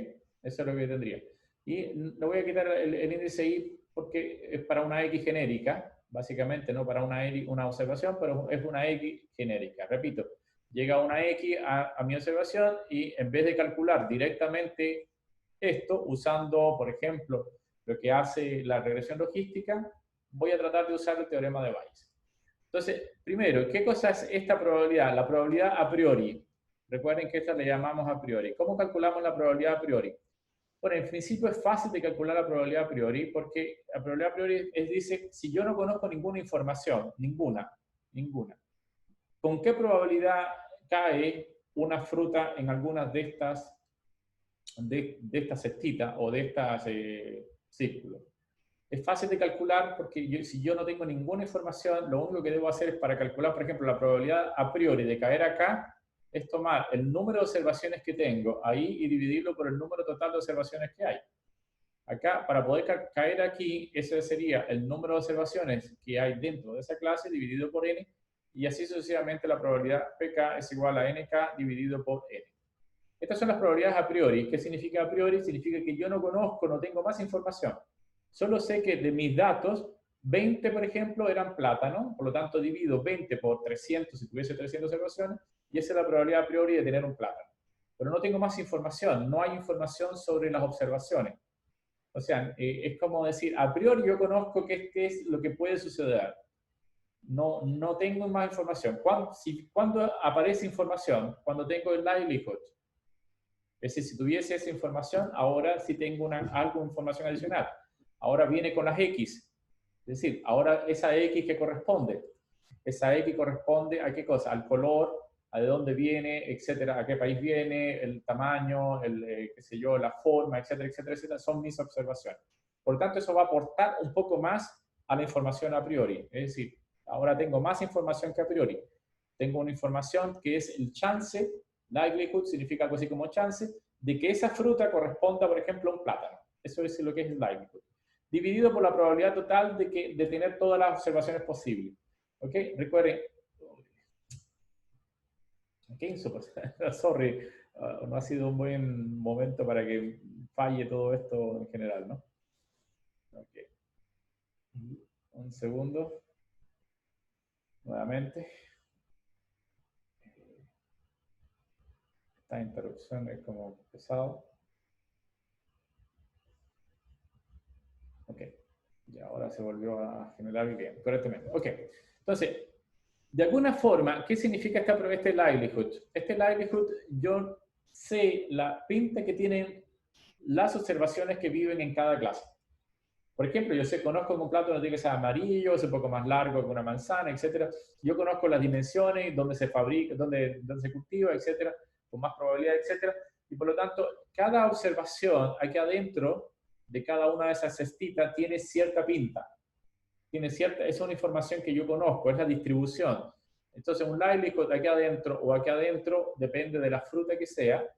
Eso es lo que tendría. Y le voy a quitar el índice Y porque es para una X genérica, básicamente, no para una observación, pero es una X genérica. Repito, llega una X a mi observación y en vez de calcular directamente esto, usando, por ejemplo, lo que hace la regresión logística, voy a tratar de usar el teorema de Bayes. Entonces, primero, ¿qué cosa es esta probabilidad? La probabilidad a priori. Recuerden que esta le llamamos a priori. ¿Cómo calculamos la probabilidad a priori? Bueno, en principio es fácil de calcular la probabilidad a priori, porque la probabilidad a priori dice, si yo no conozco ninguna información, ninguna, ¿con qué probabilidad cae una fruta en algunas de estas cestitas o de estas círculos? Es fácil de calcular porque si yo no tengo ninguna información, lo único que debo hacer es para calcular, por ejemplo, la probabilidad a priori de caer acá, es tomar el número de observaciones que tengo ahí y dividirlo por el número total de observaciones que hay. Acá, para poder caer aquí, ese sería el número de observaciones que hay dentro de esa clase dividido por n, y así sucesivamente la probabilidad pk es igual a nk dividido por n. Estas son las probabilidades a priori. ¿Qué significa a priori? Significa que yo no conozco, no tengo más información. Solo sé que de mis datos, 20, por ejemplo, eran plátano, por lo tanto divido 20 por 300 si tuviese 300 observaciones, y esa es la probabilidad a priori de tener un plátano. Pero no tengo más información, no hay información sobre las observaciones. O sea, es como decir, a priori yo conozco que este es lo que puede suceder. No tengo más información. ¿Cuándo aparece información? Cuando tengo el likelihood. Es decir, si tuviese esa información, ahora sí tengo algo de información adicional. Ahora viene con las X. Es decir, ahora esa X que corresponde. Esa X corresponde a qué cosa? Al color, a de dónde viene, etcétera, a qué país viene, el tamaño, qué sé yo, la forma, etcétera, etcétera, etcétera, son mis observaciones. Por lo tanto, eso va a aportar un poco más a la información a priori. Es decir, ahora tengo más información que a priori. Tengo una información que es el chance, likelihood significa algo así como chance, de que esa fruta corresponda, por ejemplo, a un plátano. Eso es lo que es el likelihood. Dividido por la probabilidad total de tener todas las observaciones posibles. ¿Ok? Recuerden, sorry, no ha sido un buen momento para que falle todo esto en general, ¿no? Ok. Un segundo. Nuevamente. Esta interrupción es como pesado. Ok. Y ahora se volvió a generar bien, correctamente. Ok. Entonces, de alguna forma, ¿qué significa este likelihood? Este likelihood, yo sé la pinta que tienen las observaciones que viven en cada clase. Por ejemplo, conozco que un plátano tiene que ser amarillo, es un poco más largo que una manzana, etc. Yo conozco las dimensiones, dónde se fabrica, dónde se cultiva, etc., con más probabilidad, etc. Y por lo tanto, cada observación aquí adentro de cada una de esas cestitas tiene cierta pinta. Es una información que yo conozco, es la distribución. Entonces, un likelihood aquí adentro o aquí adentro depende de la fruta que sea.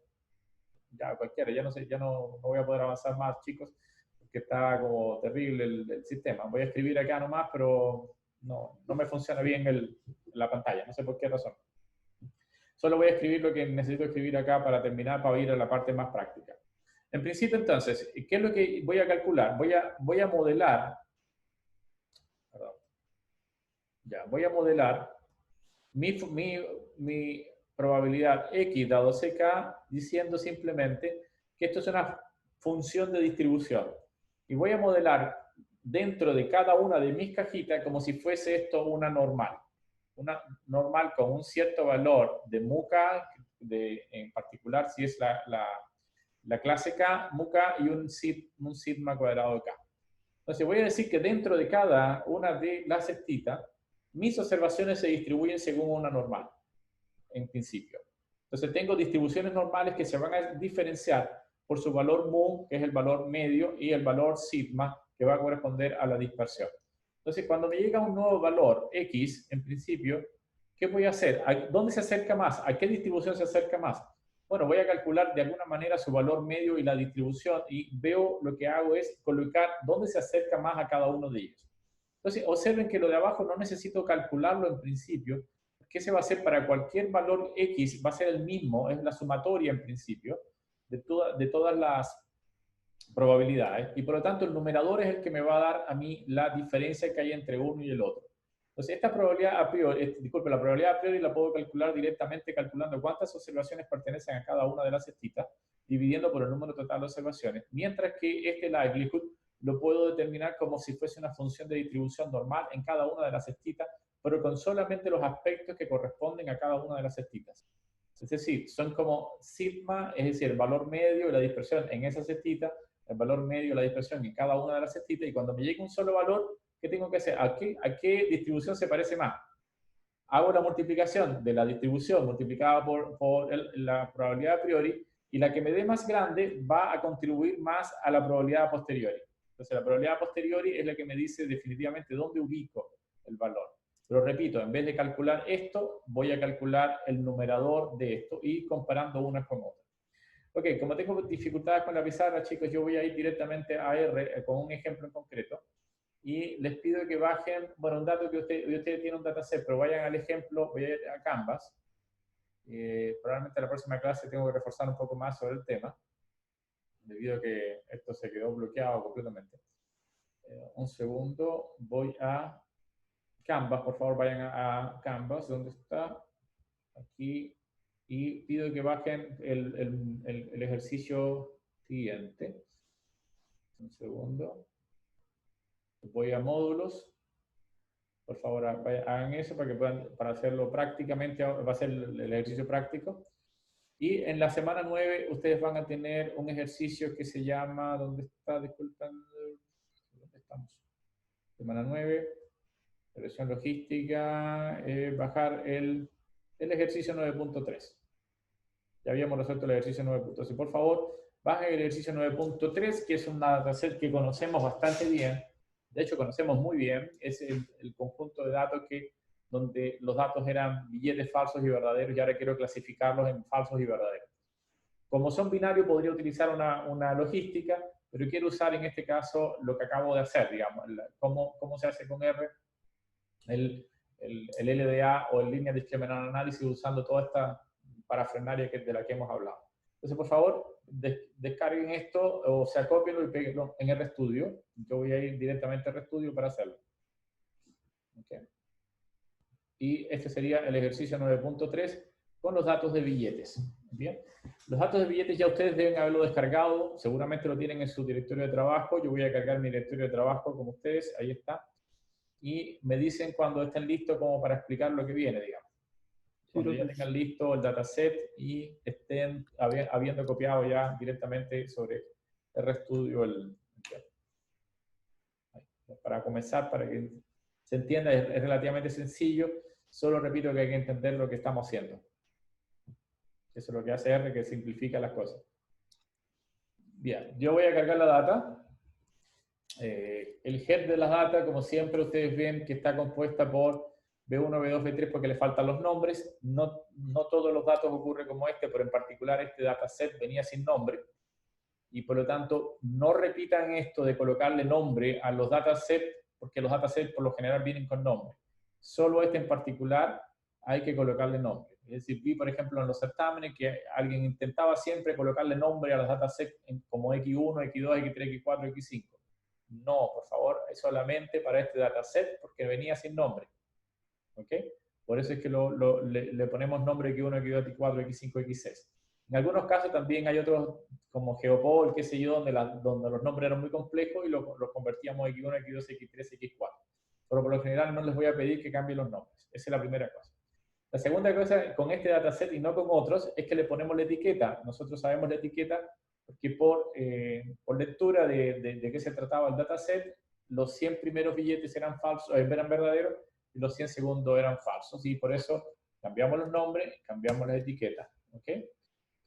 Ya cualquiera, ya no voy a poder avanzar más, chicos, porque está como terrible el sistema. Voy a escribir acá nomás, pero no me funciona bien la pantalla, no sé por qué razón. Solo voy a escribir lo que necesito escribir acá para terminar, para ir a la parte más práctica. En principio, entonces, ¿qué es lo que voy a calcular? Voy a modelar. Perdón. Ya, voy a modelar mi probabilidad X dado CK diciendo simplemente que esto es una función de distribución. Y voy a modelar dentro de cada una de mis cajitas como si fuese esto una normal. Una normal con un cierto valor de muK, en particular si es la clase K, mu K y un sigma cuadrado K. Entonces voy a decir que dentro de cada una de las cestitas, mis observaciones se distribuyen según una normal, en principio. Entonces tengo distribuciones normales que se van a diferenciar por su valor mu, que es el valor medio, y el valor sigma, que va a corresponder a la dispersión. Entonces cuando me llega un nuevo valor x, en principio, ¿qué voy a hacer? ¿Dónde se acerca más? ¿A qué distribución se acerca más? Bueno, voy a calcular de alguna manera su valor medio y la distribución, y veo, lo que hago es colocar dónde se acerca más a cada uno de ellos. Entonces, observen que lo de abajo no necesito calcularlo en principio, porque ese va a ser para cualquier valor x, va a ser el mismo, es la sumatoria en principio, de todas las probabilidades, y por lo tanto el numerador es el que me va a dar a mí la diferencia que hay entre uno y el otro. Entonces, esta probabilidad a priori, la probabilidad a priori la puedo calcular directamente calculando cuántas observaciones pertenecen a cada una de las cestitas, dividiendo por el número total de observaciones, mientras que este likelihood lo puedo determinar como si fuese una función de distribución normal en cada una de las cestitas, pero con solamente los aspectos que corresponden a cada una de las cestitas. Es decir, son como sigma, es decir, el valor medio y la dispersión en esa cestita, el valor medio y la dispersión en cada una de las cestitas, y cuando me llegue un solo valor, ¿qué tengo que hacer? ¿A qué distribución se parece más? Hago la multiplicación de la distribución multiplicada por la probabilidad a priori, y la que me dé más grande va a contribuir más a la probabilidad a posteriori. Entonces, la probabilidad a posteriori es la que me dice definitivamente dónde ubico el valor. Pero repito, en vez de calcular esto, voy a calcular el numerador de esto y comparando unas con otras. Ok, como tengo dificultades con la pizarra, chicos, yo voy a ir directamente a R con un ejemplo en concreto. Y les pido que bajen, bueno, un dato que ustedes tienen un dataset, pero vayan al ejemplo, voy a ir a Canvas. Probablemente en la próxima clase tengo que reforzar un poco más sobre el tema, debido a que esto se quedó bloqueado completamente. Un segundo, voy a Canvas, por favor vayan a Canvas, ¿dónde está? Aquí, y pido que bajen el ejercicio siguiente. Un segundo. Voy a módulos. Por favor, hagan eso para que puedan, para hacerlo prácticamente, va a ser el ejercicio práctico. Y en la semana 9 ustedes van a tener un ejercicio que se llama, ¿dónde está? Disculpen, ¿dónde estamos? Semana 9, versión logística, bajar el ejercicio 9.3. Ya habíamos resuelto el ejercicio 9.3. Por favor, bajen el ejercicio 9.3, que es un dataset que conocemos bastante bien. De hecho, conocemos muy bien. Es el conjunto de datos donde los datos eran billetes falsos y verdaderos, y ahora quiero clasificarlos en falsos y verdaderos. Como son binarios, podría utilizar una logística, pero quiero usar en este caso lo que acabo de hacer, digamos, cómo se hace con R, el LDA o el Linear Discriminant Analysis, usando toda esta parafrenaria de la que hemos hablado. Entonces, por favor, descarguen esto o se acópienlo y péguenlo en RStudio. Yo voy a ir directamente a RStudio para hacerlo. Okay. Y este sería el ejercicio 9.3 con los datos de billetes. Bien. Los datos de billetes ya ustedes deben haberlo descargado, seguramente lo tienen en su directorio de trabajo. Yo voy a cargar mi directorio de trabajo como ustedes, ahí está. Y me dicen cuando estén listos como para explicar lo que viene, digamos. Cuando ya tengan listo el dataset y estén habiendo copiado ya directamente sobre RStudio para comenzar, para que se entienda, es relativamente sencillo. Solo repito que hay que entender lo que estamos haciendo. Eso es lo que hace R, que simplifica las cosas. Bien, yo voy a cargar la data. El head de la data, como siempre, ustedes ven que está compuesta por B1, B2, B3 porque le faltan los nombres. No todos los datos ocurren como este, pero en particular este dataset venía sin nombre. Y por lo tanto, no repitan esto de colocarle nombre a los datasets, porque los datasets por lo general vienen con nombre. Solo este en particular hay que colocarle nombre. Es decir, vi por ejemplo en los certámenes que alguien intentaba siempre colocarle nombre a los datasets como X1, X2, X3, X4, X5. No, por favor, es solamente para este dataset porque venía sin nombre. ¿Ok? Por eso es que le ponemos nombre X1, X2, X4, X5, X6. En algunos casos también hay otros como Geopol, qué sé yo, donde los nombres eran muy complejos y los convertíamos X1, X2, X3, X4. Pero por lo general no les voy a pedir que cambien los nombres. Esa es la primera cosa. La segunda cosa con este dataset y no con otros es que le ponemos la etiqueta. Nosotros sabemos la etiqueta porque por lectura de qué se trataba el dataset, los 100 primeros billetes eran falsos, eran verdaderos, y los 100 segundos eran falsos, y por eso cambiamos los nombres, cambiamos las etiquetas, ¿ok?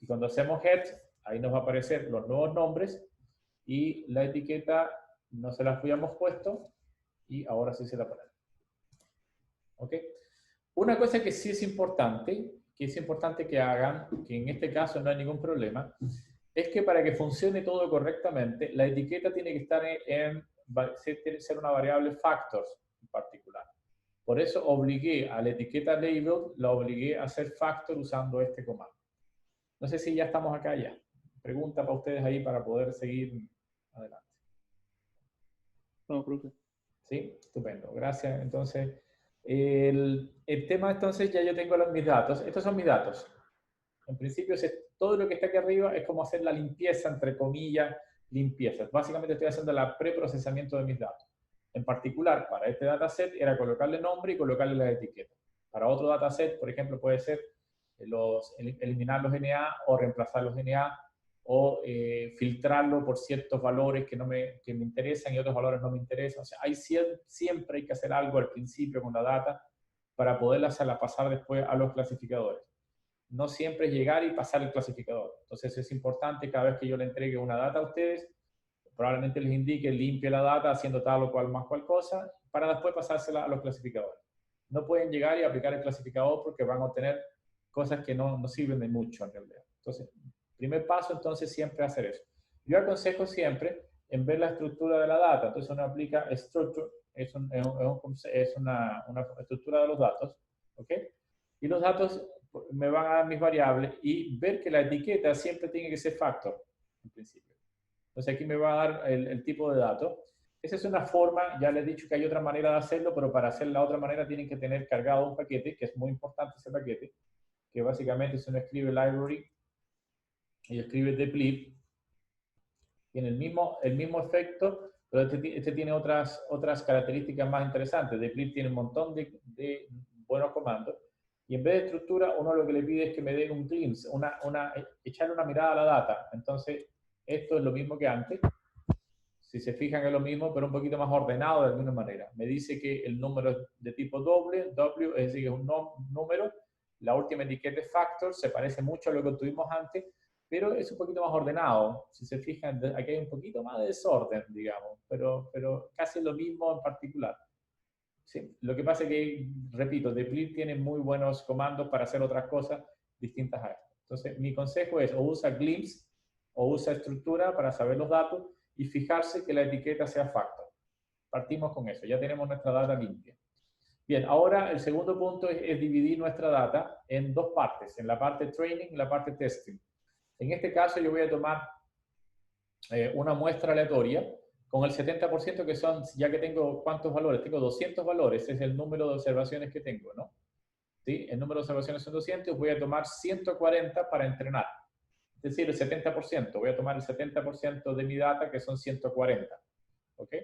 Y cuando hacemos head, ahí nos va a aparecer los nuevos nombres, y la etiqueta no se la habíamos puesto, y ahora sí se la ponemos. ¿Ok? Una cosa que sí es importante, que hagan, que en este caso no hay ningún problema, es que para que funcione todo correctamente, la etiqueta tiene que estar ser una variable factors en particular. Por eso obligué a la etiqueta labeled, la obligué a hacer factor usando este comando. No sé si ya estamos acá ya. Pregunta para ustedes ahí para poder seguir adelante. No, profe. Sí, estupendo. Gracias. Entonces, el tema, entonces, ya yo tengo mis datos. Estos son mis datos. En principio, todo lo que está aquí arriba es como hacer la limpieza, entre comillas, limpieza. Básicamente estoy haciendo el preprocesamiento de mis datos. En particular, para este dataset era colocarle nombre y colocarle las etiquetas. Para otro dataset, por ejemplo, puede ser eliminar los NA o reemplazar los NA o filtrarlo por ciertos valores que me interesan y otros valores no me interesan. O sea, siempre hay que hacer algo al principio con la data para poderla hacerla pasar después a los clasificadores. No siempre es llegar y pasar el clasificador. Entonces es importante cada vez que yo le entregue una data a ustedes, probablemente les indique limpie la data haciendo tal o cual más cual cosa, para después pasársela a los clasificadores. No pueden llegar y aplicar el clasificador porque van a obtener cosas que no sirven de mucho en realidad. Entonces, primer paso entonces siempre hacer eso. Yo aconsejo siempre en ver la estructura de la data. Entonces uno aplica structure, es una estructura de los datos, ¿ok? Y los datos me van a dar mis variables y ver que la etiqueta siempre tiene que ser factor, en principio. Entonces aquí me va a dar el tipo de dato. Esa es una forma, ya les he dicho que hay otra manera de hacerlo, pero para hacer la otra manera tienen que tener cargado un paquete, que es muy importante ese paquete, que básicamente si uno escribe library y escribe deplit, tiene el mismo efecto, pero este tiene otras características más interesantes. Deplit tiene un montón de buenos comandos, y en vez de estructura, uno lo que le pide es que me dé un glimpse, echarle una mirada a la data. Entonces, esto es lo mismo que antes. Si se fijan es lo mismo, pero un poquito más ordenado de alguna manera. Me dice que el número es de tipo doble, W, es decir, es un número. La última etiqueta es factor, se parece mucho a lo que tuvimos antes, pero es un poquito más ordenado. Si se fijan, aquí hay un poquito más de desorden, digamos, pero casi lo mismo en particular. Sí, lo que pasa es que, repito, deplit tiene muy buenos comandos para hacer otras cosas distintas a esto. Entonces, mi consejo es o usa glimpse o usa estructura para saber los datos y fijarse que la etiqueta sea factor. Partimos con eso, ya tenemos nuestra data limpia. Bien, ahora el segundo punto es dividir nuestra data en dos partes, en la parte training y la parte testing. En este caso yo voy a tomar una muestra aleatoria con el 70% que son, ya que tengo, ¿cuántos valores? Tengo 200 valores, es el número de observaciones que tengo, ¿no? ¿Sí? El número de observaciones son 200, voy a tomar 140 para entrenar. Es decir, el 70%, voy a tomar el 70% de mi data, que son 140, ¿ok?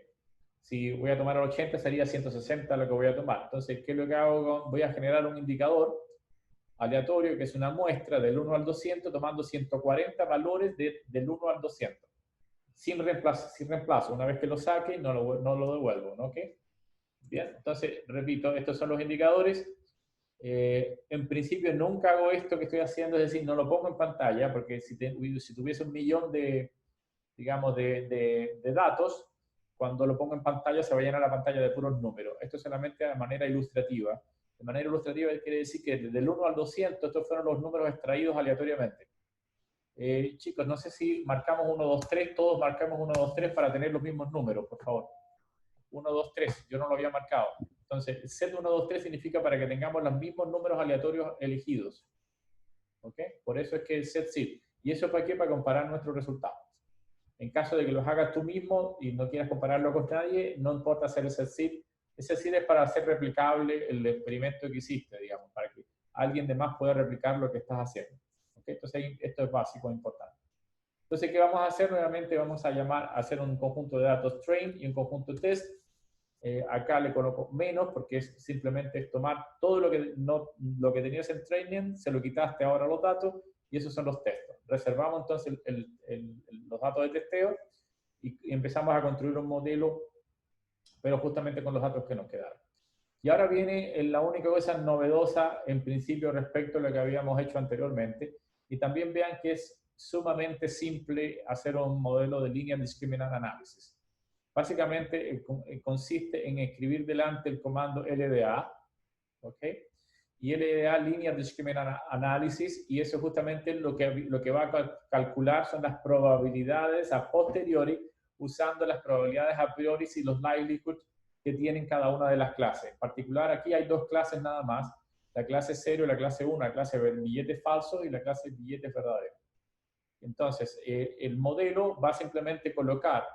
Si voy a tomar el 80, sería 160 lo que voy a tomar. Entonces, ¿qué es lo que hago? Voy a generar un indicador aleatorio, que es una muestra del 1 al 200, tomando 140 valores del 1 al 200. Sin reemplazo. Una vez que lo saque, no lo devuelvo, ¿no? ¿Ok? Bien, entonces, repito, estos son los indicadores. En principio nunca hago esto que estoy haciendo, es decir, no lo pongo en pantalla, porque si tuviese 1 millón digamos, de datos, cuando lo pongo en pantalla se va a llenar la pantalla de puros números. Esto es solamente de manera ilustrativa. De manera ilustrativa quiere decir que desde el 1 al 200 estos fueron los números extraídos aleatoriamente. Chicos, no sé si marcamos 1, 2, 3, todos marcamos 1, 2, 3 para tener los mismos números, por favor. 1, 2, 3, yo no lo había marcado. Entonces, set 1, 2, 3 significa para que tengamos los mismos números aleatorios elegidos. ¿Ok? Por eso es que el set seed. ¿Y eso para qué? Para comparar nuestros resultados. En caso de que los hagas tú mismo y no quieras compararlo con nadie, no importa hacer el set seed. Ese seed es para hacer replicable el experimento que hiciste, digamos, para que alguien de más pueda replicar lo que estás haciendo. ¿Okay? Entonces, esto es básico, importante. Entonces, ¿qué vamos a hacer? Nuevamente vamos a hacer un conjunto de datos train y un conjunto test. Acá le coloco menos porque simplemente es tomar todo lo que tenías en training, se lo quitaste ahora los datos y esos son los textos. Reservamos entonces los datos de testeo y empezamos a construir un modelo, pero justamente con los datos que nos quedaron. Y ahora viene la única cosa novedosa en principio respecto a lo que habíamos hecho anteriormente, y también vean que es sumamente simple hacer un modelo de Linear Discriminant Analysis. Básicamente consiste en escribir delante el comando LDA, ¿ok? Y LDA, Linear Discriminant Analysis, y eso justamente lo que va a calcular son las probabilidades a posteriori, usando las probabilidades a priori y los likelihoods que tienen cada una de las clases. En particular, aquí hay dos clases nada más, la clase 0 y la clase 1, la clase de billetes falsos y la clase de billetes verdaderos. Entonces, el modelo va a simplemente colocar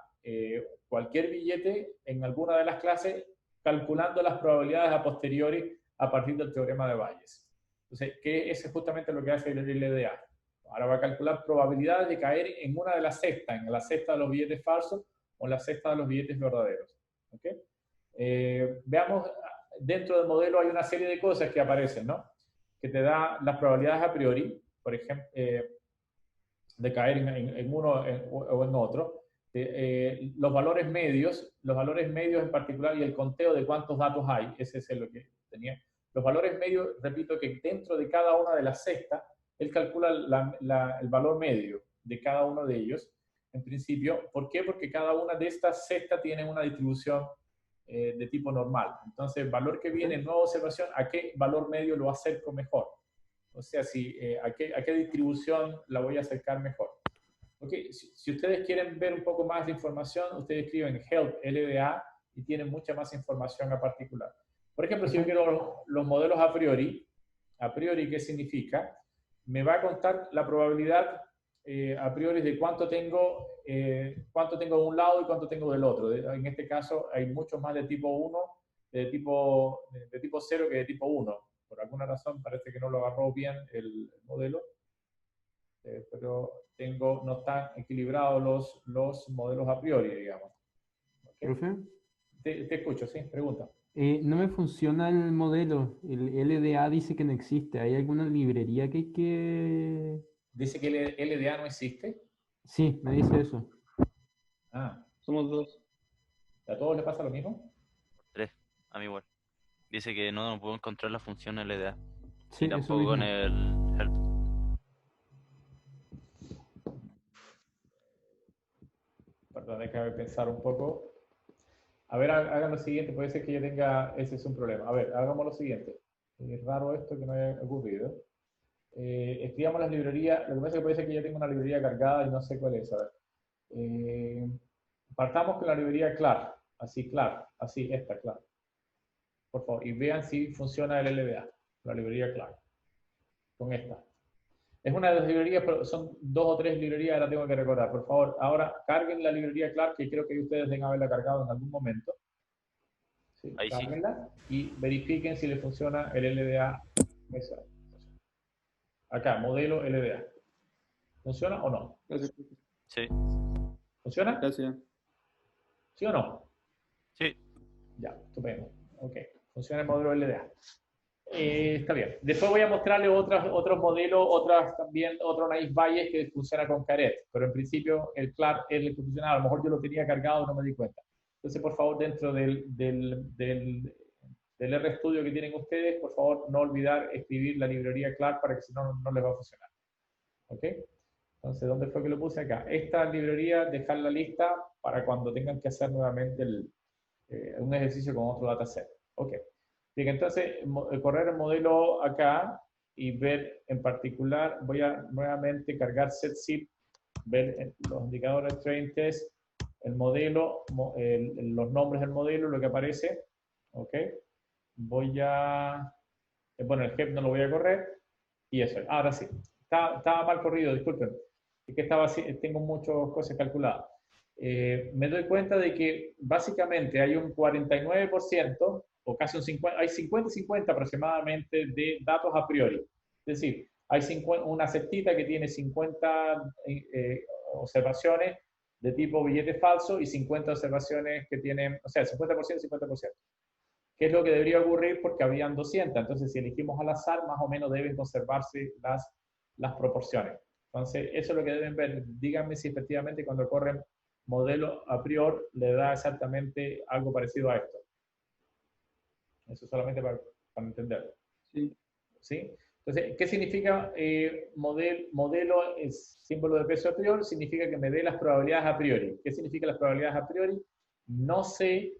cualquier billete en alguna de las clases, calculando las probabilidades a posteriori a partir del teorema de Bayes. Entonces, ese es justamente lo que hace el LDA. Ahora va a calcular probabilidades de caer en una de las cestas, en la cesta de los billetes falsos o en la cesta de los billetes verdaderos. ¿Okay? Veamos, dentro del modelo hay una serie de cosas que aparecen, ¿no? Que te da las probabilidades a priori, por ejemplo, de caer en uno o en otro, los valores medios en particular y el conteo de cuántos datos hay, ese es lo que tenía. Los valores medios, repito que dentro de cada una de las cestas, él calcula el valor medio de cada uno de ellos, en principio. ¿Por qué? Porque cada una de estas cestas tiene una distribución de tipo normal. Entonces, el valor que viene en nueva observación, ¿a qué valor medio lo acerco mejor? O sea, ¿a qué distribución la voy a acercar mejor? Okay. Si ustedes quieren ver un poco más de información, ustedes escriben help LDA y tienen mucha más información a particular. Por ejemplo, si yo quiero los modelos a priori, ¿qué significa? Me va a contar la probabilidad a priori de cuánto tengo de un lado y cuánto tengo del otro. En este caso, hay mucho más de tipo 1, de tipo 0 que de tipo 1. Por alguna razón parece que no lo agarró bien el modelo, pero no están equilibrados los modelos a priori, digamos. ¿Okay? ¿Profe? Te escucho, sí, pregunta. No me funciona el modelo. El LDA dice que no existe. ¿Hay alguna librería que hay que...? ¿Dice que el LDA no existe? Sí, me dice eso. Ah. Somos dos. ¿A todos les pasa lo mismo? 3, a mí igual. Dice que no puedo encontrar la función LDA. Sí, Y tampoco con el help. Perdón, déjame pensar un poco. A ver, hagan lo siguiente, puede ser que yo tenga, ese es un problema. A ver, hagamos lo siguiente. Es raro esto que no haya ocurrido. Escribamos las librerías, lo que pasa es que puede ser que yo tenga una librería cargada y no sé cuál es. A ver. Partamos con la librería Clark, así, esta, Clark. Por favor, y vean si funciona el LDA, la librería Clark, con esta. Es una de las librerías, pero son 2 o 3 librerías, ahora tengo que recordar. Por favor, ahora carguen la librería Clark, que creo que ustedes deben haberla cargado en algún momento. Sí, Ahí cárguenla y verifiquen si le funciona el LDA. Eso. Acá, modelo LDA. ¿Funciona o no? Gracias. Sí. ¿Funciona? Gracias. ¿Sí o no? Sí. Ya, estupendo. Ok, funciona el modelo LDA. Está bien. Después voy a mostrarle otros modelos, otro Naive Bayes que funciona con Caret, pero en principio el Clark es el que funciona. A lo mejor yo lo tenía cargado y no me di cuenta. Entonces, por favor, dentro del RStudio que tienen ustedes, por favor, no olvidar escribir la librería Clark para que si no, no les va a funcionar. ¿Ok? Entonces, ¿dónde fue que lo puse? Acá. Esta librería, dejarla lista para cuando tengan que hacer nuevamente un ejercicio con otro dataset. Ok. Bien, entonces, correr el modelo acá y ver en particular, voy a nuevamente cargar setzip, ver los indicadores train test, el modelo, los nombres del modelo, lo que aparece. Ok. Voy a, bueno, el HEP no lo voy a correr y eso. Ahora sí. Estaba mal corrido, disculpen. Es que tengo muchas cosas calculadas. Me doy cuenta de que básicamente hay un 49% o casi un 50%, hay 50-50 aproximadamente de datos a priori. Es decir, hay una cestita que tiene 50 observaciones de tipo billete falso y 50 observaciones que tienen, o sea, 50% y 50%. ¿Qué es lo que debería ocurrir? Porque habían 200. Entonces, si elegimos al azar, más o menos deben conservarse las proporciones. Entonces, eso es lo que deben ver. Díganme si efectivamente cuando corren modelo a priori le da exactamente algo parecido a esto. Eso solamente para entenderlo. Sí. ¿Sí? Entonces, ¿qué significa modelo es símbolo de peso a priori? Significa que me dé las probabilidades a priori. ¿Qué significa las probabilidades a priori? No sé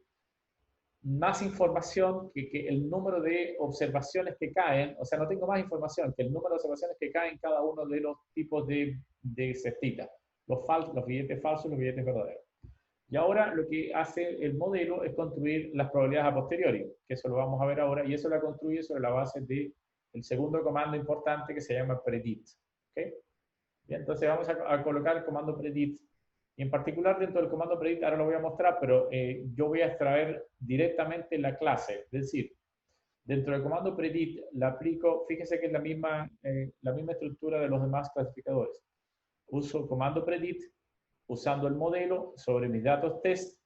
más información que el número de observaciones que caen, o sea, no tengo más información que el número de observaciones que caen en cada uno de los tipos de cestitas, los billetes falsos y los billetes verdaderos. Y ahora lo que hace el modelo es construir las probabilidades a posteriori, que eso lo vamos a ver ahora, y eso lo construye sobre la base del segundo comando importante que se llama predict. ¿Okay? Bien, entonces vamos a colocar el comando predict. Y en particular dentro del comando predict, ahora lo voy a mostrar, pero yo voy a extraer directamente la clase. Es decir, dentro del comando predict la aplico, fíjese que es la misma estructura de los demás clasificadores. Uso comando predict usando el modelo sobre mis datos test.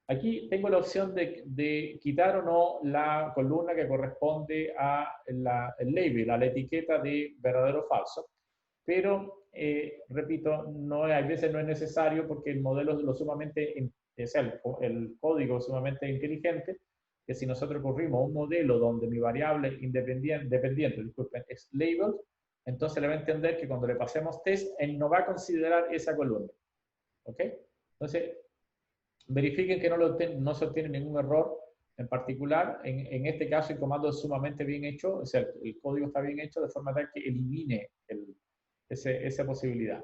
Aquí tengo la opción de quitar o no la columna que corresponde a el label, a la etiqueta de verdadero o falso. Pero, repito, a veces no es necesario porque el modelo es lo sumamente, el código es sumamente inteligente, que si nosotros corrimos un modelo donde mi variable dependiente es label, entonces le va a entender que cuando le pasemos test, él no va a considerar esa columna. ¿Ok? Entonces, verifiquen que no se obtiene ningún error en particular. En este caso, el comando es sumamente bien hecho, o sea, el código está bien hecho de forma tal que elimine esa posibilidad.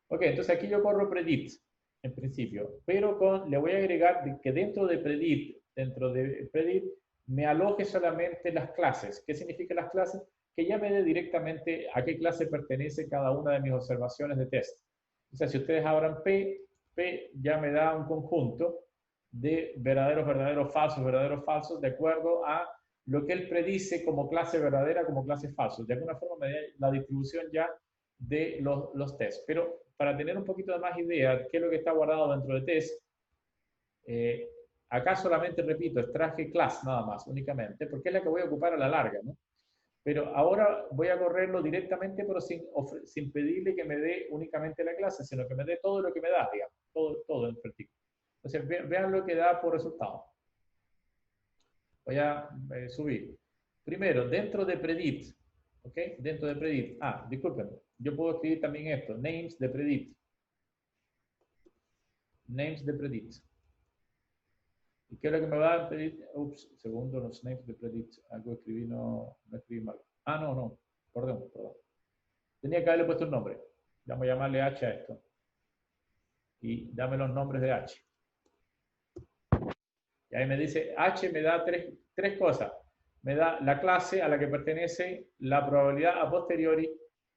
Ok, entonces aquí yo corro predict, en principio, pero le voy a agregar que dentro de predict, me aloje solamente las clases. ¿Qué significa las clases? Que ya me dé directamente a qué clase pertenece cada una de mis observaciones de test. O sea, si ustedes abran P ya me da un conjunto de verdaderos, falsos, de acuerdo a lo que él predice como clase verdadera, como clase falso. De alguna forma me da la distribución ya de los tests. Pero para tener un poquito de más idea de qué es lo que está guardado dentro de test, acá solamente, repito, extraje class nada más, únicamente, porque es la que voy a ocupar a la larga, ¿no? Pero ahora voy a correrlo directamente, pero sin pedirle que me dé únicamente la clase, sino que me dé todo lo que me da, digamos, todo en particular. Entonces, vean lo que da por resultado. Voy a subir. Primero, dentro de predict, ¿ok? Dentro de predict. Disculpen, yo puedo escribir también esto, names de predict. Names de predict. ¿Y qué es lo que me va a pedir? Ups, segundo, los names de predict. Algo escribí, no escribí mal. No, perdón. Tenía que haberle puesto un nombre. Vamos a llamarle H a esto. Y dame los nombres de H. Y ahí me dice, H me da tres cosas. Me da la clase a la que pertenece, la probabilidad a posteriori,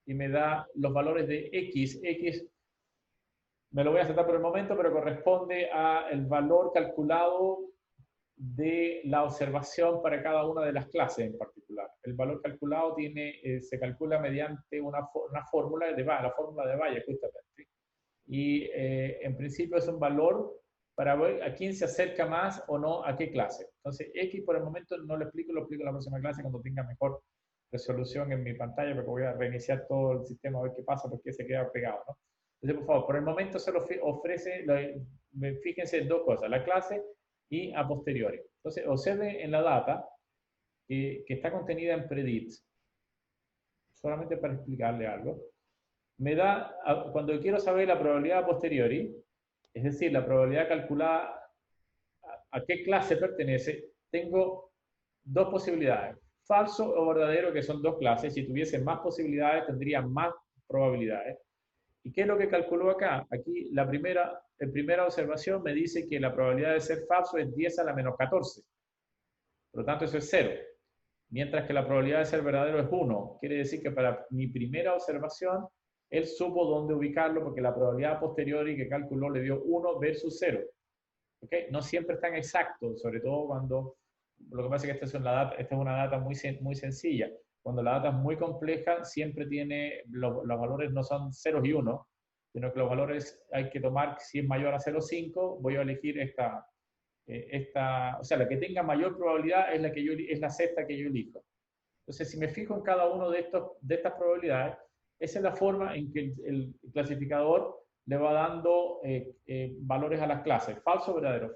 y me da los valores de X. X me lo voy a aceptar por el momento, pero corresponde al valor calculado de la observación para cada una de las clases en particular. El valor calculado se calcula mediante una fórmula la fórmula de Bayes, justamente. Y en principio es un valor para ver a quién se acerca más o no a qué clase. Entonces, X por el momento no lo explico en la próxima clase cuando tenga mejor resolución en mi pantalla, porque voy a reiniciar todo el sistema a ver qué pasa, porque se queda pegado, ¿no? Entonces, por favor, por el momento solo ofrece, fíjense en dos cosas, la clase y a posteriori. Entonces, observen en la data que está contenida en predict, solamente para explicarle algo, me da, cuando quiero saber la probabilidad a posteriori, es decir, la probabilidad calculada a qué clase pertenece, tengo dos posibilidades, falso o verdadero, que son dos clases. Si tuviese más posibilidades, tendría más probabilidades. ¿Y qué es lo que calculó acá? Aquí la primera observación me dice que la probabilidad de ser falso es 10 a la menos 14. Por lo tanto, eso es 0. Mientras que la probabilidad de ser verdadero es 1. Quiere decir que para mi primera observación, él supo dónde ubicarlo porque la probabilidad a posteriori que calculó le dio 1 versus 0. ¿Okay? No siempre es tan exacto, sobre todo cuando, lo que pasa es que esta es una data muy sencilla. Cuando la data es muy compleja, siempre tiene, los valores no son 0 y 1, sino que los valores hay que tomar, si es mayor a 0,5, voy a elegir o sea, la que tenga mayor probabilidad es la sexta que yo elijo. Entonces, si me fijo en cada uno de estas probabilidades, Esa es la forma en que el clasificador le va dando valores a las clases. Falso, verdadero,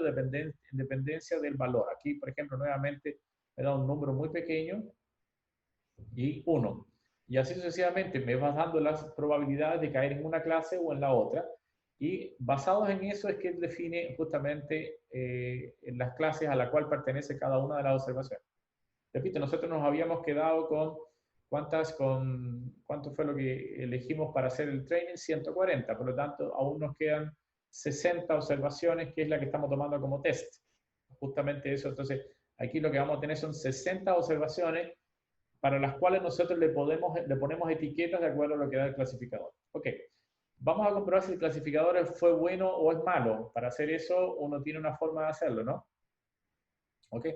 en dependencia del valor. Aquí, por ejemplo, nuevamente me da un número muy pequeño y 1. Y así sucesivamente me vas dando las probabilidades de caer en una clase o en la otra. Y basados en eso es que él define justamente las clases a la cual pertenece cada una de las observaciones. Repito, nosotros nos habíamos quedado con ¿cuánto fue lo que elegimos para hacer el training? 140, por lo tanto aún nos quedan 60 observaciones, que es la que estamos tomando como test. Justamente eso, entonces aquí lo que vamos a tener son 60 observaciones para las cuales nosotros le ponemos etiquetas de acuerdo a lo que da el clasificador. Ok, vamos a comprobar si el clasificador fue bueno o es malo. Para hacer eso uno tiene una forma de hacerlo, ¿no? Ok,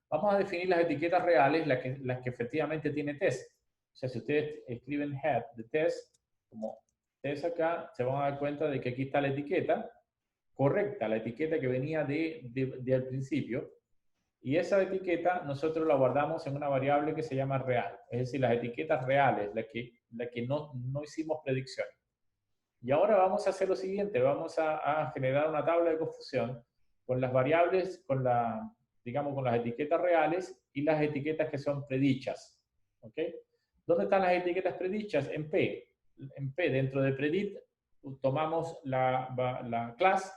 vamos a definir las etiquetas reales, las que efectivamente tiene test. O sea, si ustedes escriben head de test, como test acá, se van a dar cuenta de que aquí está la etiqueta correcta, la etiqueta que venía al principio. Y esa etiqueta nosotros la guardamos en una variable que se llama real. Es decir, las etiquetas reales, la que no hicimos predicción. Y ahora vamos a hacer lo siguiente, vamos a generar una tabla de confusión con las variables, digamos, con las etiquetas reales y las etiquetas que son predichas. ¿Ok? ¿Dónde están las etiquetas predichas? En P. En P, dentro de predict, tomamos la clase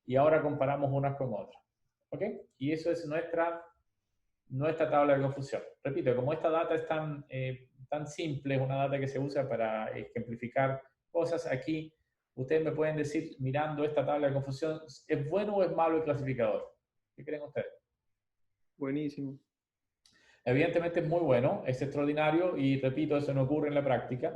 y ahora comparamos unas con otras. ¿Ok? Y eso es nuestra tabla de confusión. Repito, como esta data es tan simple, es una data que se usa para ejemplificar cosas, aquí ustedes me pueden decir, mirando esta tabla de confusión, ¿es bueno o es malo el clasificador? ¿Qué creen ustedes? Buenísimo. Evidentemente es muy bueno, es extraordinario y repito, eso no ocurre en la práctica.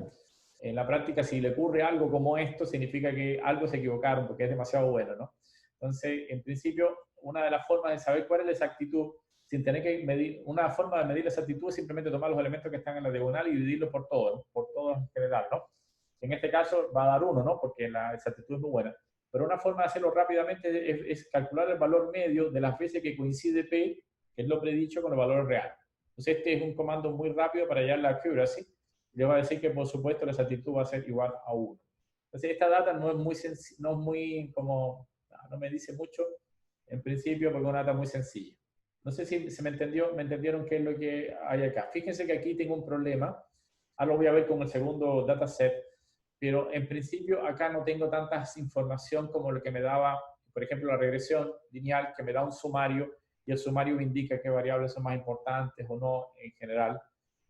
En la práctica, si le ocurre algo como esto, significa que algo se equivocaron porque es demasiado bueno, ¿no? Entonces, en principio, una de las formas de saber cuál es la exactitud, sin tener que medir, una forma de medir la exactitud es simplemente tomar los elementos que están en la diagonal y dividirlos por todos, ¿no? Por todos en general, ¿no? En este caso va a dar 1, ¿no? Porque la exactitud es muy buena. Pero una forma de hacerlo rápidamente es calcular el valor medio de las veces que coincide P, que es lo predicho, con el valor real. Entonces este es un comando muy rápido para hallar la accuracy. Le va a decir que por supuesto la exactitud va a ser igual a 1. Entonces esta data no me dice mucho en principio porque es una data muy sencilla. No sé si se me entendieron qué es lo que hay acá. Fíjense que aquí tengo un problema. Ahora lo voy a ver con el segundo dataset, pero en principio acá no tengo tanta información como lo que me daba, por ejemplo, la regresión lineal, que me da un sumario y el sumario me indica qué variables son más importantes o no en general.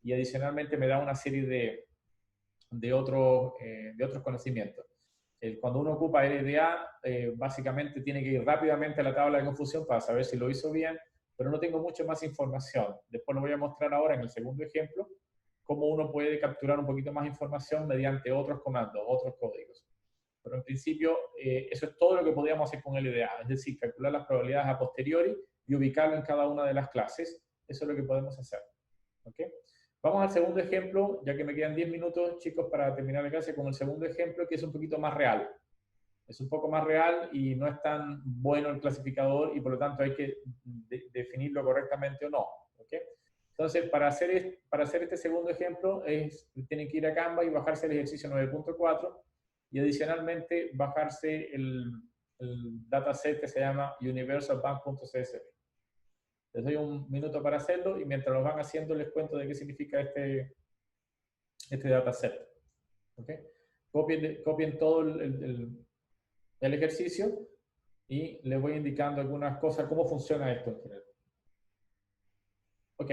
Y adicionalmente me da una serie de otros conocimientos. Cuando uno ocupa LDA, básicamente tiene que ir rápidamente a la tabla de confusión para saber si lo hizo bien, pero no tengo mucha más información. Después lo voy a mostrar ahora en el segundo ejemplo, cómo uno puede capturar un poquito más información mediante otros comandos, otros códigos. Pero en principio, eso es todo lo que podríamos hacer con LDA, es decir, calcular las probabilidades a posteriori y ubicarlo en cada una de las clases. Eso es lo que podemos hacer. ¿Okay? Vamos al segundo ejemplo, ya que me quedan 10 minutos, chicos, para terminar la clase, con el segundo ejemplo, que es un poquito más real. Es un poco más real y no es tan bueno el clasificador y por lo tanto hay que definirlo correctamente o no. ¿Okay? Entonces, para hacer este segundo ejemplo, tienen que ir a Canva y bajarse el ejercicio 9.4 y adicionalmente bajarse el dataset que se llama universalbank.csv. Les doy un minuto para hacerlo y mientras lo van haciendo les cuento de qué significa este dataset. ¿Okay? Copien todo el ejercicio y les voy indicando algunas cosas, cómo funciona esto en general. Ok,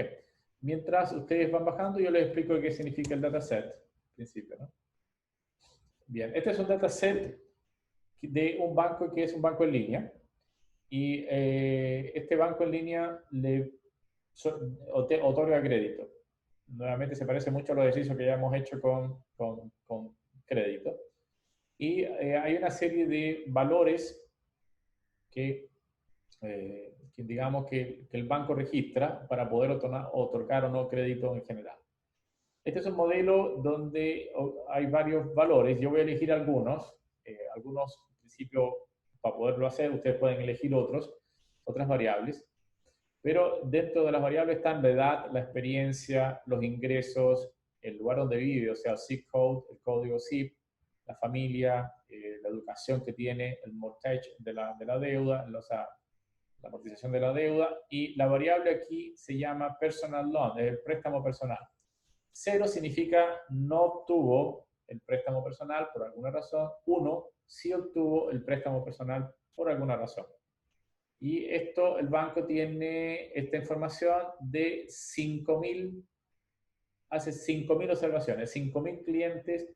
mientras ustedes van bajando yo les explico qué significa el dataset al principio, ¿no? Bien, este es un dataset de un banco que es un banco en línea. Y este banco en línea le otorga crédito. Nuevamente se parece mucho a los ejercicios que ya hemos hecho con crédito. Y hay una serie de valores que digamos que el banco registra para poder otorgar o no crédito en general. Este es un modelo donde hay varios valores. Yo voy a elegir algunos en principio. Para poderlo hacer, ustedes pueden elegir otras variables, pero dentro de las variables están la edad, la experiencia, los ingresos, el lugar donde vive, o sea, el zip code, el código zip, la familia, la educación que tiene, el mortgage de la deuda, o sea, la amortización de la deuda, y la variable aquí se llama personal loan, el préstamo personal. 0 significa no obtuvo el préstamo personal por alguna razón. 1 sí obtuvo el préstamo personal por alguna razón. Y esto, el banco tiene esta información de 5.000, hace 5.000 observaciones, 5.000 clientes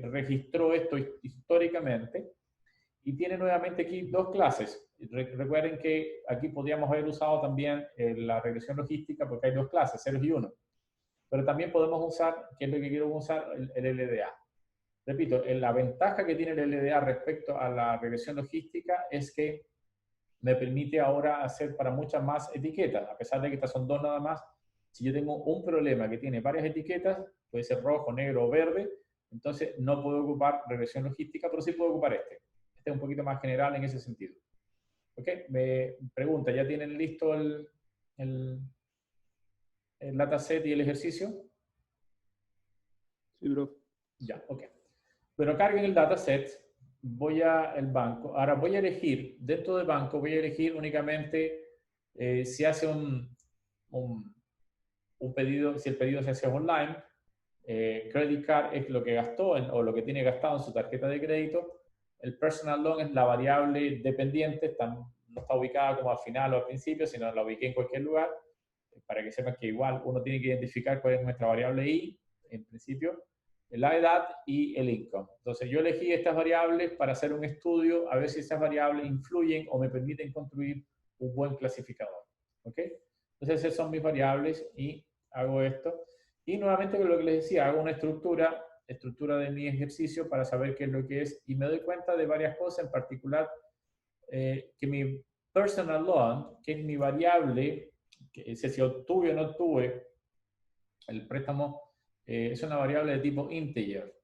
registró esto históricamente, y tiene nuevamente aquí dos clases. Recuerden que aquí podríamos haber usado también la regresión logística porque hay dos clases, 0 y 1. Pero también podemos usar, que es lo que quiero usar, el LDA. Repito, la ventaja que tiene el LDA respecto a la regresión logística es que me permite ahora hacer para muchas más etiquetas, a pesar de que estas son dos nada más. Si yo tengo un problema que tiene varias etiquetas, puede ser rojo, negro o verde, entonces no puedo ocupar regresión logística, pero sí puedo ocupar este. Este es un poquito más general en ese sentido. ¿Ok? Me pregunta, ¿ya tienen listo el dataset y el ejercicio? Sí, bro. Ya, ok. Bueno, carguen el dataset, voy al banco. Ahora voy a elegir, dentro del banco voy a elegir únicamente si hace un pedido, si el pedido se hace online, credit card es lo que gastó o lo que tiene gastado en su tarjeta de crédito. El personal loan es la variable dependiente, no está ubicada como al final o al principio, sino la ubiqué en cualquier lugar, para que sepan que igual uno tiene que identificar cuál es nuestra variable I, en principio, la edad y el income. Entonces yo elegí estas variables para hacer un estudio, a ver si esas variables influyen o me permiten construir un buen clasificador. ¿Ok? Entonces esas son mis variables y hago esto. Y nuevamente, lo que les decía, hago una estructura de mi ejercicio para saber qué es lo que es, y me doy cuenta de varias cosas, en particular que mi personal loan, que es mi variable, que es si obtuve o no obtuve el préstamo, es una variable de tipo integer.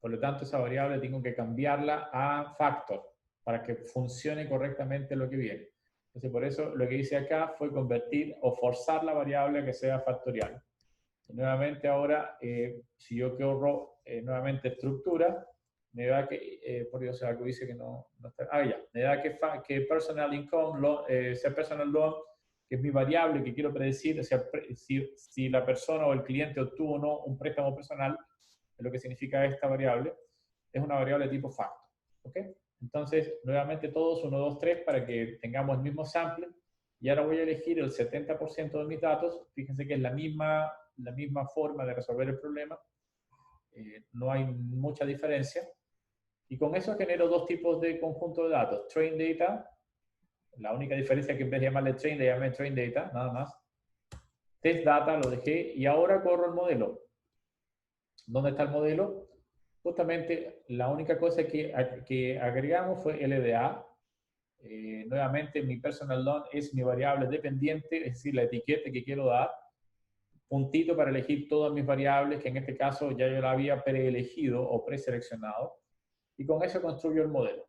Por lo tanto, esa variable tengo que cambiarla a factor para que funcione correctamente lo que viene. Entonces, por eso lo que hice acá fue convertir o forzar la variable a que sea factorial. Nuevamente ahora, si yo corro nuevamente estructura, me da que, por Dios, algo dice que no está, ya, me da que personal income, personal loan, que es mi variable que quiero predecir, o sea, si la persona o el cliente obtuvo o no un préstamo personal, es lo que significa esta variable, es una variable de tipo factor. ¿Ok? Entonces, nuevamente todos 1, 2, 3 para que tengamos el mismo sample, y ahora voy a elegir el 70% de mis datos. Fíjense que es la misma forma de resolver el problema, no hay mucha diferencia, y con eso genero dos tipos de conjunto de datos. Train data, la única diferencia es que en vez de llamarle train, le llamé train data, nada más. Test data lo dejé, y ahora corro el modelo. ¿Dónde está el modelo? Justamente la única cosa que agregamos fue LDA. Nuevamente mi personal loan es mi variable dependiente, es decir, la etiqueta que quiero dar. Puntito para elegir todas mis variables, que en este caso ya yo la había preelegido o preseleccionado, y con eso construyo el modelo.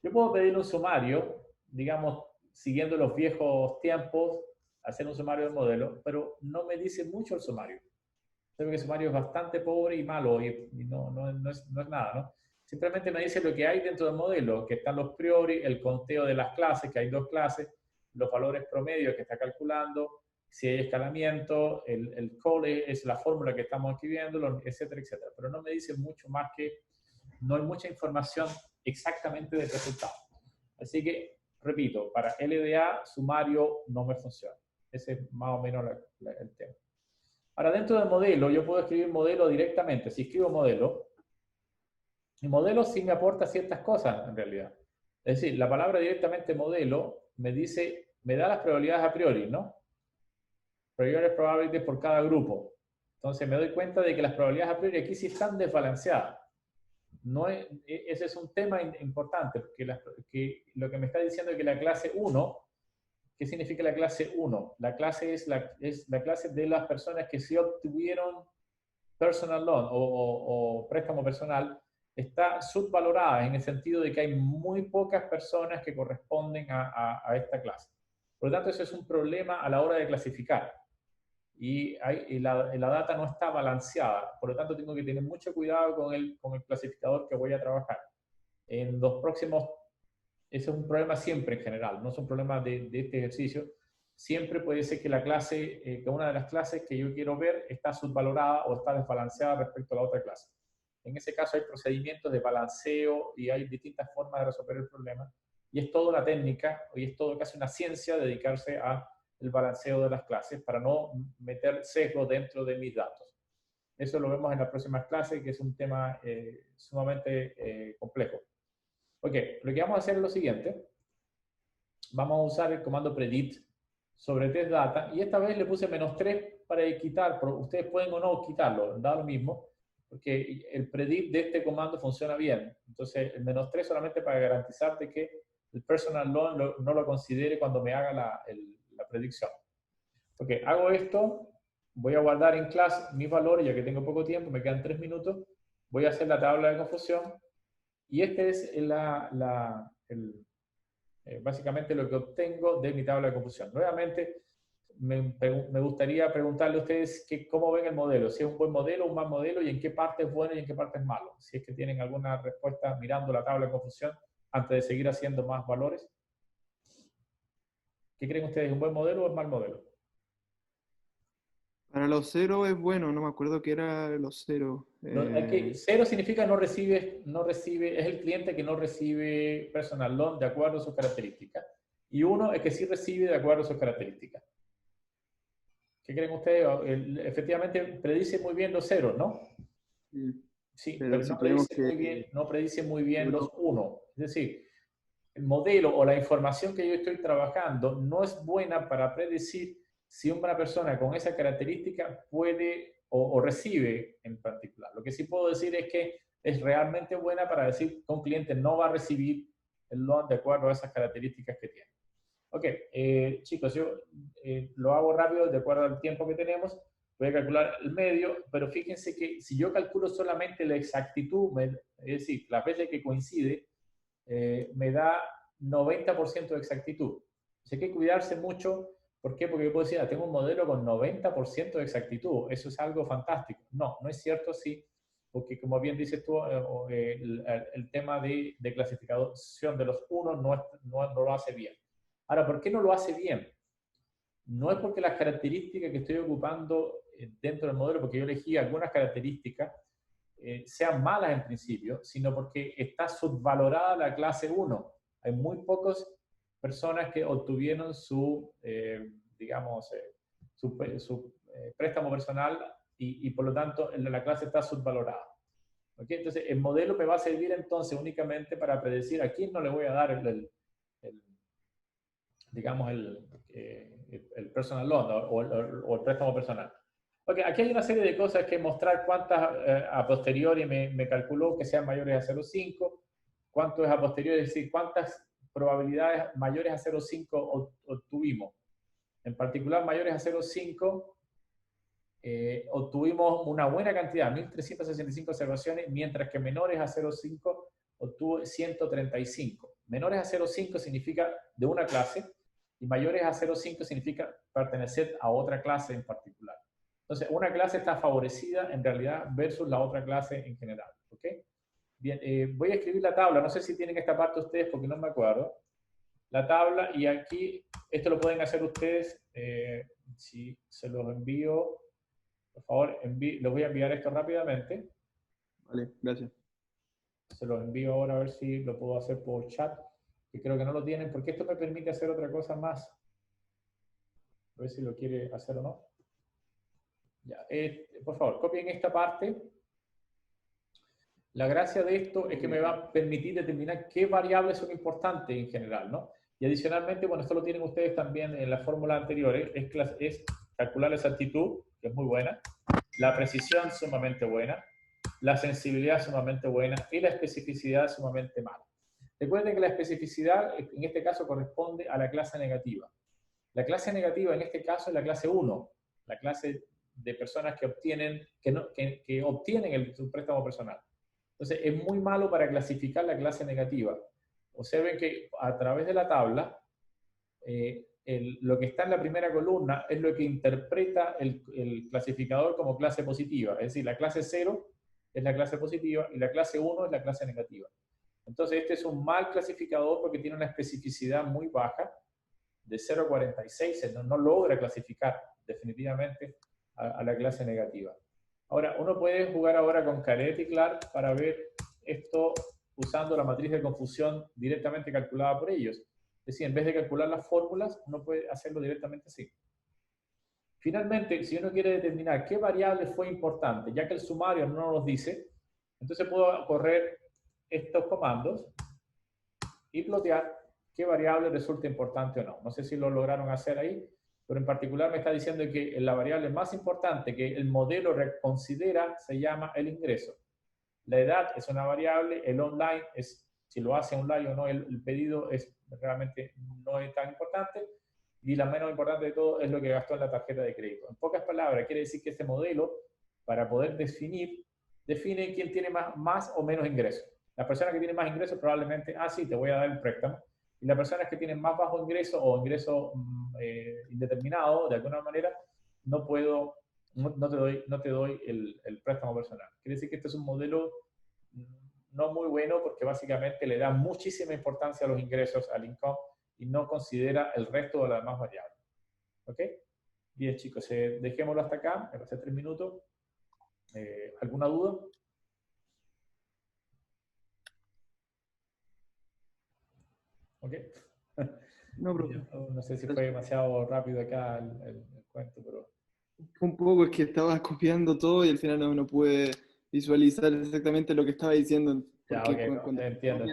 Yo puedo pedir un sumario, digamos, siguiendo los viejos tiempos, hacer un sumario del modelo, pero no me dice mucho el sumario. Creo que el sumario es bastante pobre y malo, y no es nada, ¿no? Simplemente me dice lo que hay dentro del modelo, que están los priori, el conteo de las clases, que hay 2 clases, los valores promedios que está calculando, si hay escalamiento, el cole es la fórmula que estamos escribiendo, etcétera, etcétera. Pero no me dice mucho más, que no hay mucha información exactamente del resultado. Así que, repito, para LDA, sumario no me funciona. Ese es más o menos el tema. Ahora, dentro del modelo, yo puedo escribir modelo directamente. Si escribo modelo, el modelo sí me aporta ciertas cosas, en realidad. Es decir, la palabra directamente modelo me da las probabilidades a priori, ¿no? Probabilities por cada grupo. Entonces me doy cuenta de que las probabilidades a priori aquí sí están desbalanceadas. Ese es un tema importante, porque lo que me está diciendo es que la clase 1, ¿qué significa la clase 1? La clase es la clase de las personas que sí obtuvieron personal loan o préstamo personal, está subvalorada en el sentido de que hay muy pocas personas que corresponden a esta clase. Por lo tanto, eso es un problema a la hora de clasificar. y la data no está balanceada. Por lo tanto, tengo que tener mucho cuidado con el clasificador que voy a trabajar. En los próximos, ese es un problema siempre en general, no es un problema de este ejercicio. Siempre puede ser que la clase, que una de las clases que yo quiero ver está subvalorada o está desbalanceada respecto a la otra clase. En ese caso hay procedimientos de balanceo y hay distintas formas de resolver el problema. Y es toda una técnica, y es todo casi una ciencia dedicarse al balanceo de las clases para no meter sesgo dentro de mis datos. Eso lo vemos en las próximas clases, que es un tema sumamente complejo. Ok, lo que vamos a hacer es lo siguiente. Vamos a usar el comando predict sobre testData, y esta vez le puse -3 para quitar, pero ustedes pueden o no quitarlo, da lo mismo, porque el predict de este comando funciona bien. Entonces, el -3 solamente para garantizar de que el personal loan no lo considere cuando me haga la predicción. Ok, hago esto, voy a guardar en class mis valores, ya que tengo poco tiempo, me quedan 3 minutos, voy a hacer la tabla de confusión, y este es básicamente lo que obtengo de mi tabla de confusión. Nuevamente, me gustaría preguntarle a ustedes cómo ven el modelo, si es un buen modelo o un mal modelo, y en qué parte es bueno y en qué parte es malo. Si es que tienen alguna respuesta mirando la tabla de confusión antes de seguir haciendo más valores. ¿Qué creen ustedes, un buen modelo o un mal modelo? Para los 0 es bueno, no me acuerdo qué era los 0. Cero significa no recibe, es el cliente que no recibe personal loan de acuerdo a sus características. Y 1 es que sí recibe de acuerdo a sus características. ¿Qué creen ustedes? Efectivamente predice muy bien los 0, ¿no? Sí, pero si no predice muy bien los 1. Es decir, el modelo o la información que yo estoy trabajando no es buena para predecir si una persona con esa característica puede o recibe en particular. Lo que sí puedo decir es que es realmente buena para decir que un cliente no va a recibir el loan de acuerdo a esas características que tiene. Ok, chicos, yo lo hago rápido de acuerdo al tiempo que tenemos. Voy a calcular el medio, pero fíjense que si yo calculo solamente la exactitud, es decir, las veces que coincide, me da 90% de exactitud. Hay que cuidarse mucho. ¿Por qué? Porque yo puedo decir, tengo un modelo con 90% de exactitud. Eso es algo fantástico. No, no es cierto así, porque como bien dices tú, el tema de clasificación de los 1 no lo hace bien. Ahora, ¿por qué no lo hace bien? No es porque las características que estoy ocupando dentro del modelo, porque yo elegí algunas características, sean malas en principio, sino porque está subvalorada la clase 1. Hay muy pocas personas que obtuvieron su préstamo personal y por lo tanto la clase está subvalorada. ¿Okay? Entonces, el modelo me va a servir entonces únicamente para predecir a quién no le voy a dar el personal loan o el préstamo personal. Okay, aquí hay una serie de cosas que mostrar cuántas a posteriori me calculó que sean mayores a 0,5, cuánto es a posteriori, es decir, cuántas probabilidades mayores a 0,5 obtuvimos. En particular, mayores a 0,5 obtuvimos una buena cantidad, 1.365 observaciones, mientras que menores a 0,5 obtuvo 135. Menores a 0,5 significa de una clase y mayores a 0,5 significa pertenecer a otra clase en particular. Entonces, una clase está favorecida en realidad versus la otra clase en general. ¿Ok? Bien, voy a escribir la tabla. No sé si tienen esta parte ustedes porque no me acuerdo. La tabla, y aquí, esto lo pueden hacer ustedes. Si se los envío, por favor, les voy a enviar esto rápidamente. Vale, gracias. Se los envío ahora a ver si lo puedo hacer por chat, que creo que no lo tienen, porque esto me permite hacer otra cosa más. A ver si lo quiere hacer o no. Ya, por favor, copien esta parte. La gracia de esto es que me va a permitir determinar qué variables son importantes en general, ¿no? Y adicionalmente, bueno, esto lo tienen ustedes también en la fórmula anterior, es calcular la exactitud, que es muy buena, la precisión sumamente buena, la sensibilidad sumamente buena y la especificidad sumamente mala. Recuerden que la especificidad en este caso corresponde a la clase negativa. La clase negativa en este caso es la clase 1, la clase de personas que obtienen, su préstamo personal. Entonces, es muy malo para clasificar la clase negativa. Observen que a través de la tabla lo que está en la primera columna es lo que interpreta el clasificador como clase positiva. Es decir, la clase 0 es la clase positiva y la clase 1 es la clase negativa. Entonces, este es un mal clasificador porque tiene una especificidad muy baja, de 0,46, no logra clasificar definitivamente a la clase negativa. Ahora, uno puede jugar ahora con Caret y Clark para ver esto usando la matriz de confusión directamente calculada por ellos. Es decir, en vez de calcular las fórmulas, uno puede hacerlo directamente así. Finalmente, si uno quiere determinar qué variable fue importante, ya que el sumario no nos dice, entonces puedo correr estos comandos y plotear qué variable resulta importante o no. No sé si lo lograron hacer ahí, pero en particular me está diciendo que la variable más importante que el modelo considera se llama el ingreso. La edad es una variable, el online es si lo hace online o no, el pedido es realmente no es tan importante, y la menos importante de todo es lo que gastó en la tarjeta de crédito. En pocas palabras, quiere decir que este modelo, para poder define quién tiene más o menos ingresos. La persona que tiene más ingresos probablemente, sí, te voy a dar el préstamo. Y las personas que tienen más bajo ingreso o ingreso indeterminado, de alguna manera, no te doy el préstamo personal. Quiere decir que este es un modelo no muy bueno porque básicamente le da muchísima importancia a los ingresos, al income, y no considera el resto de las demás variables. ¿Ok? Bien, chicos, dejémoslo hasta acá, me pasé 3 minutos. ¿Alguna duda? ¿Ok? No, profe. No sé si fue demasiado rápido acá el cuento, pero... Un poco, es que estaba copiando todo y al final no pude visualizar exactamente lo que estaba diciendo. Ya, Porque ok, entiendo.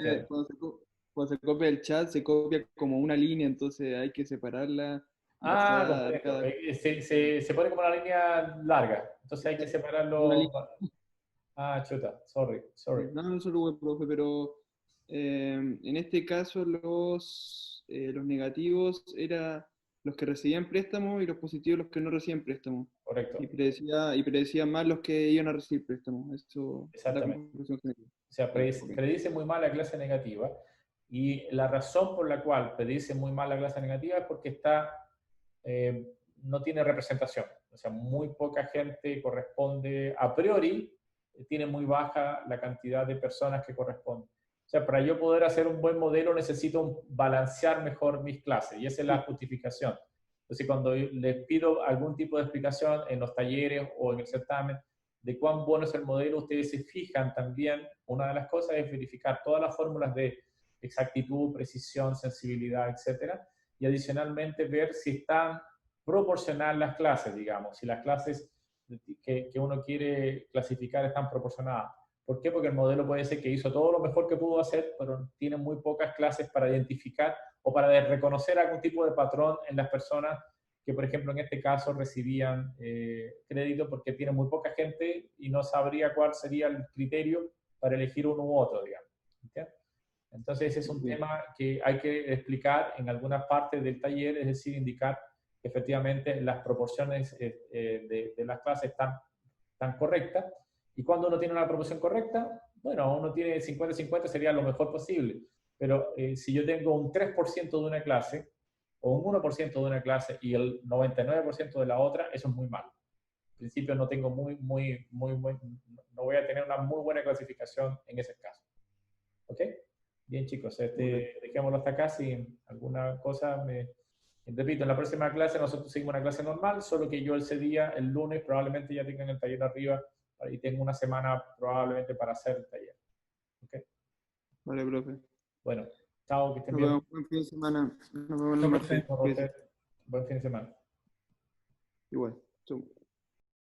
cuando se copia el chat, se copia como una línea, entonces hay que separarla. Comprendo. Se pone como una línea larga, entonces hay que separarlo. Chuta, sorry. No solo web, profe, pero en este caso los negativos eran los que recibían préstamo y los positivos los que no recibían préstamo. Correcto. Y predecía más los que iban a recibir préstamo. Eso es la Exactamente. conclusión general. O sea, predice muy mal la clase negativa, y la razón por la cual predice muy mal la clase negativa es porque no tiene representación. O sea, muy poca gente corresponde a priori, tiene muy baja la cantidad de personas que corresponden. O sea, para yo poder hacer un buen modelo necesito balancear mejor mis clases, y esa es la justificación. Entonces, cuando les pido algún tipo de explicación en los talleres o en el certamen de cuán bueno es el modelo, ustedes se fijan también, una de las cosas es verificar todas las fórmulas de exactitud, precisión, sensibilidad, etcétera, y adicionalmente ver si están proporcional las clases, digamos, si las clases que uno quiere clasificar están proporcionadas. ¿Por qué? Porque el modelo puede ser que hizo todo lo mejor que pudo hacer, pero tiene muy pocas clases para identificar o para reconocer algún tipo de patrón en las personas que, por ejemplo, en este caso recibían crédito, porque tiene muy poca gente y no sabría cuál sería el criterio para elegir uno u otro, digamos. ¿Entiendes? Entonces, ese es un tema que hay que explicar en algunas partes del taller, es decir, indicar que efectivamente las proporciones de las clases están correctas. Y cuando uno tiene una proporción correcta, bueno, uno tiene 50-50, sería lo mejor posible. Pero si yo tengo un 3% de una clase o un 1% de una clase y el 99% de la otra, eso es muy malo. En principio no tengo no voy a tener una muy buena clasificación en ese caso. ¿Ok? Bien, chicos, dejémoslo hasta acá. Si alguna cosa repito, en la próxima clase nosotros seguimos una clase normal, solo que yo ese día, el lunes, probablemente ya tengan el taller arriba y tengo una semana probablemente para hacer el taller. ¿Ok? Vale, profe. Bueno, chao, que estén Nos bien. vemos. Buen fin de semana. Nos vemos el Chao, martes. profe. Buen fin de semana. Igual. Chau.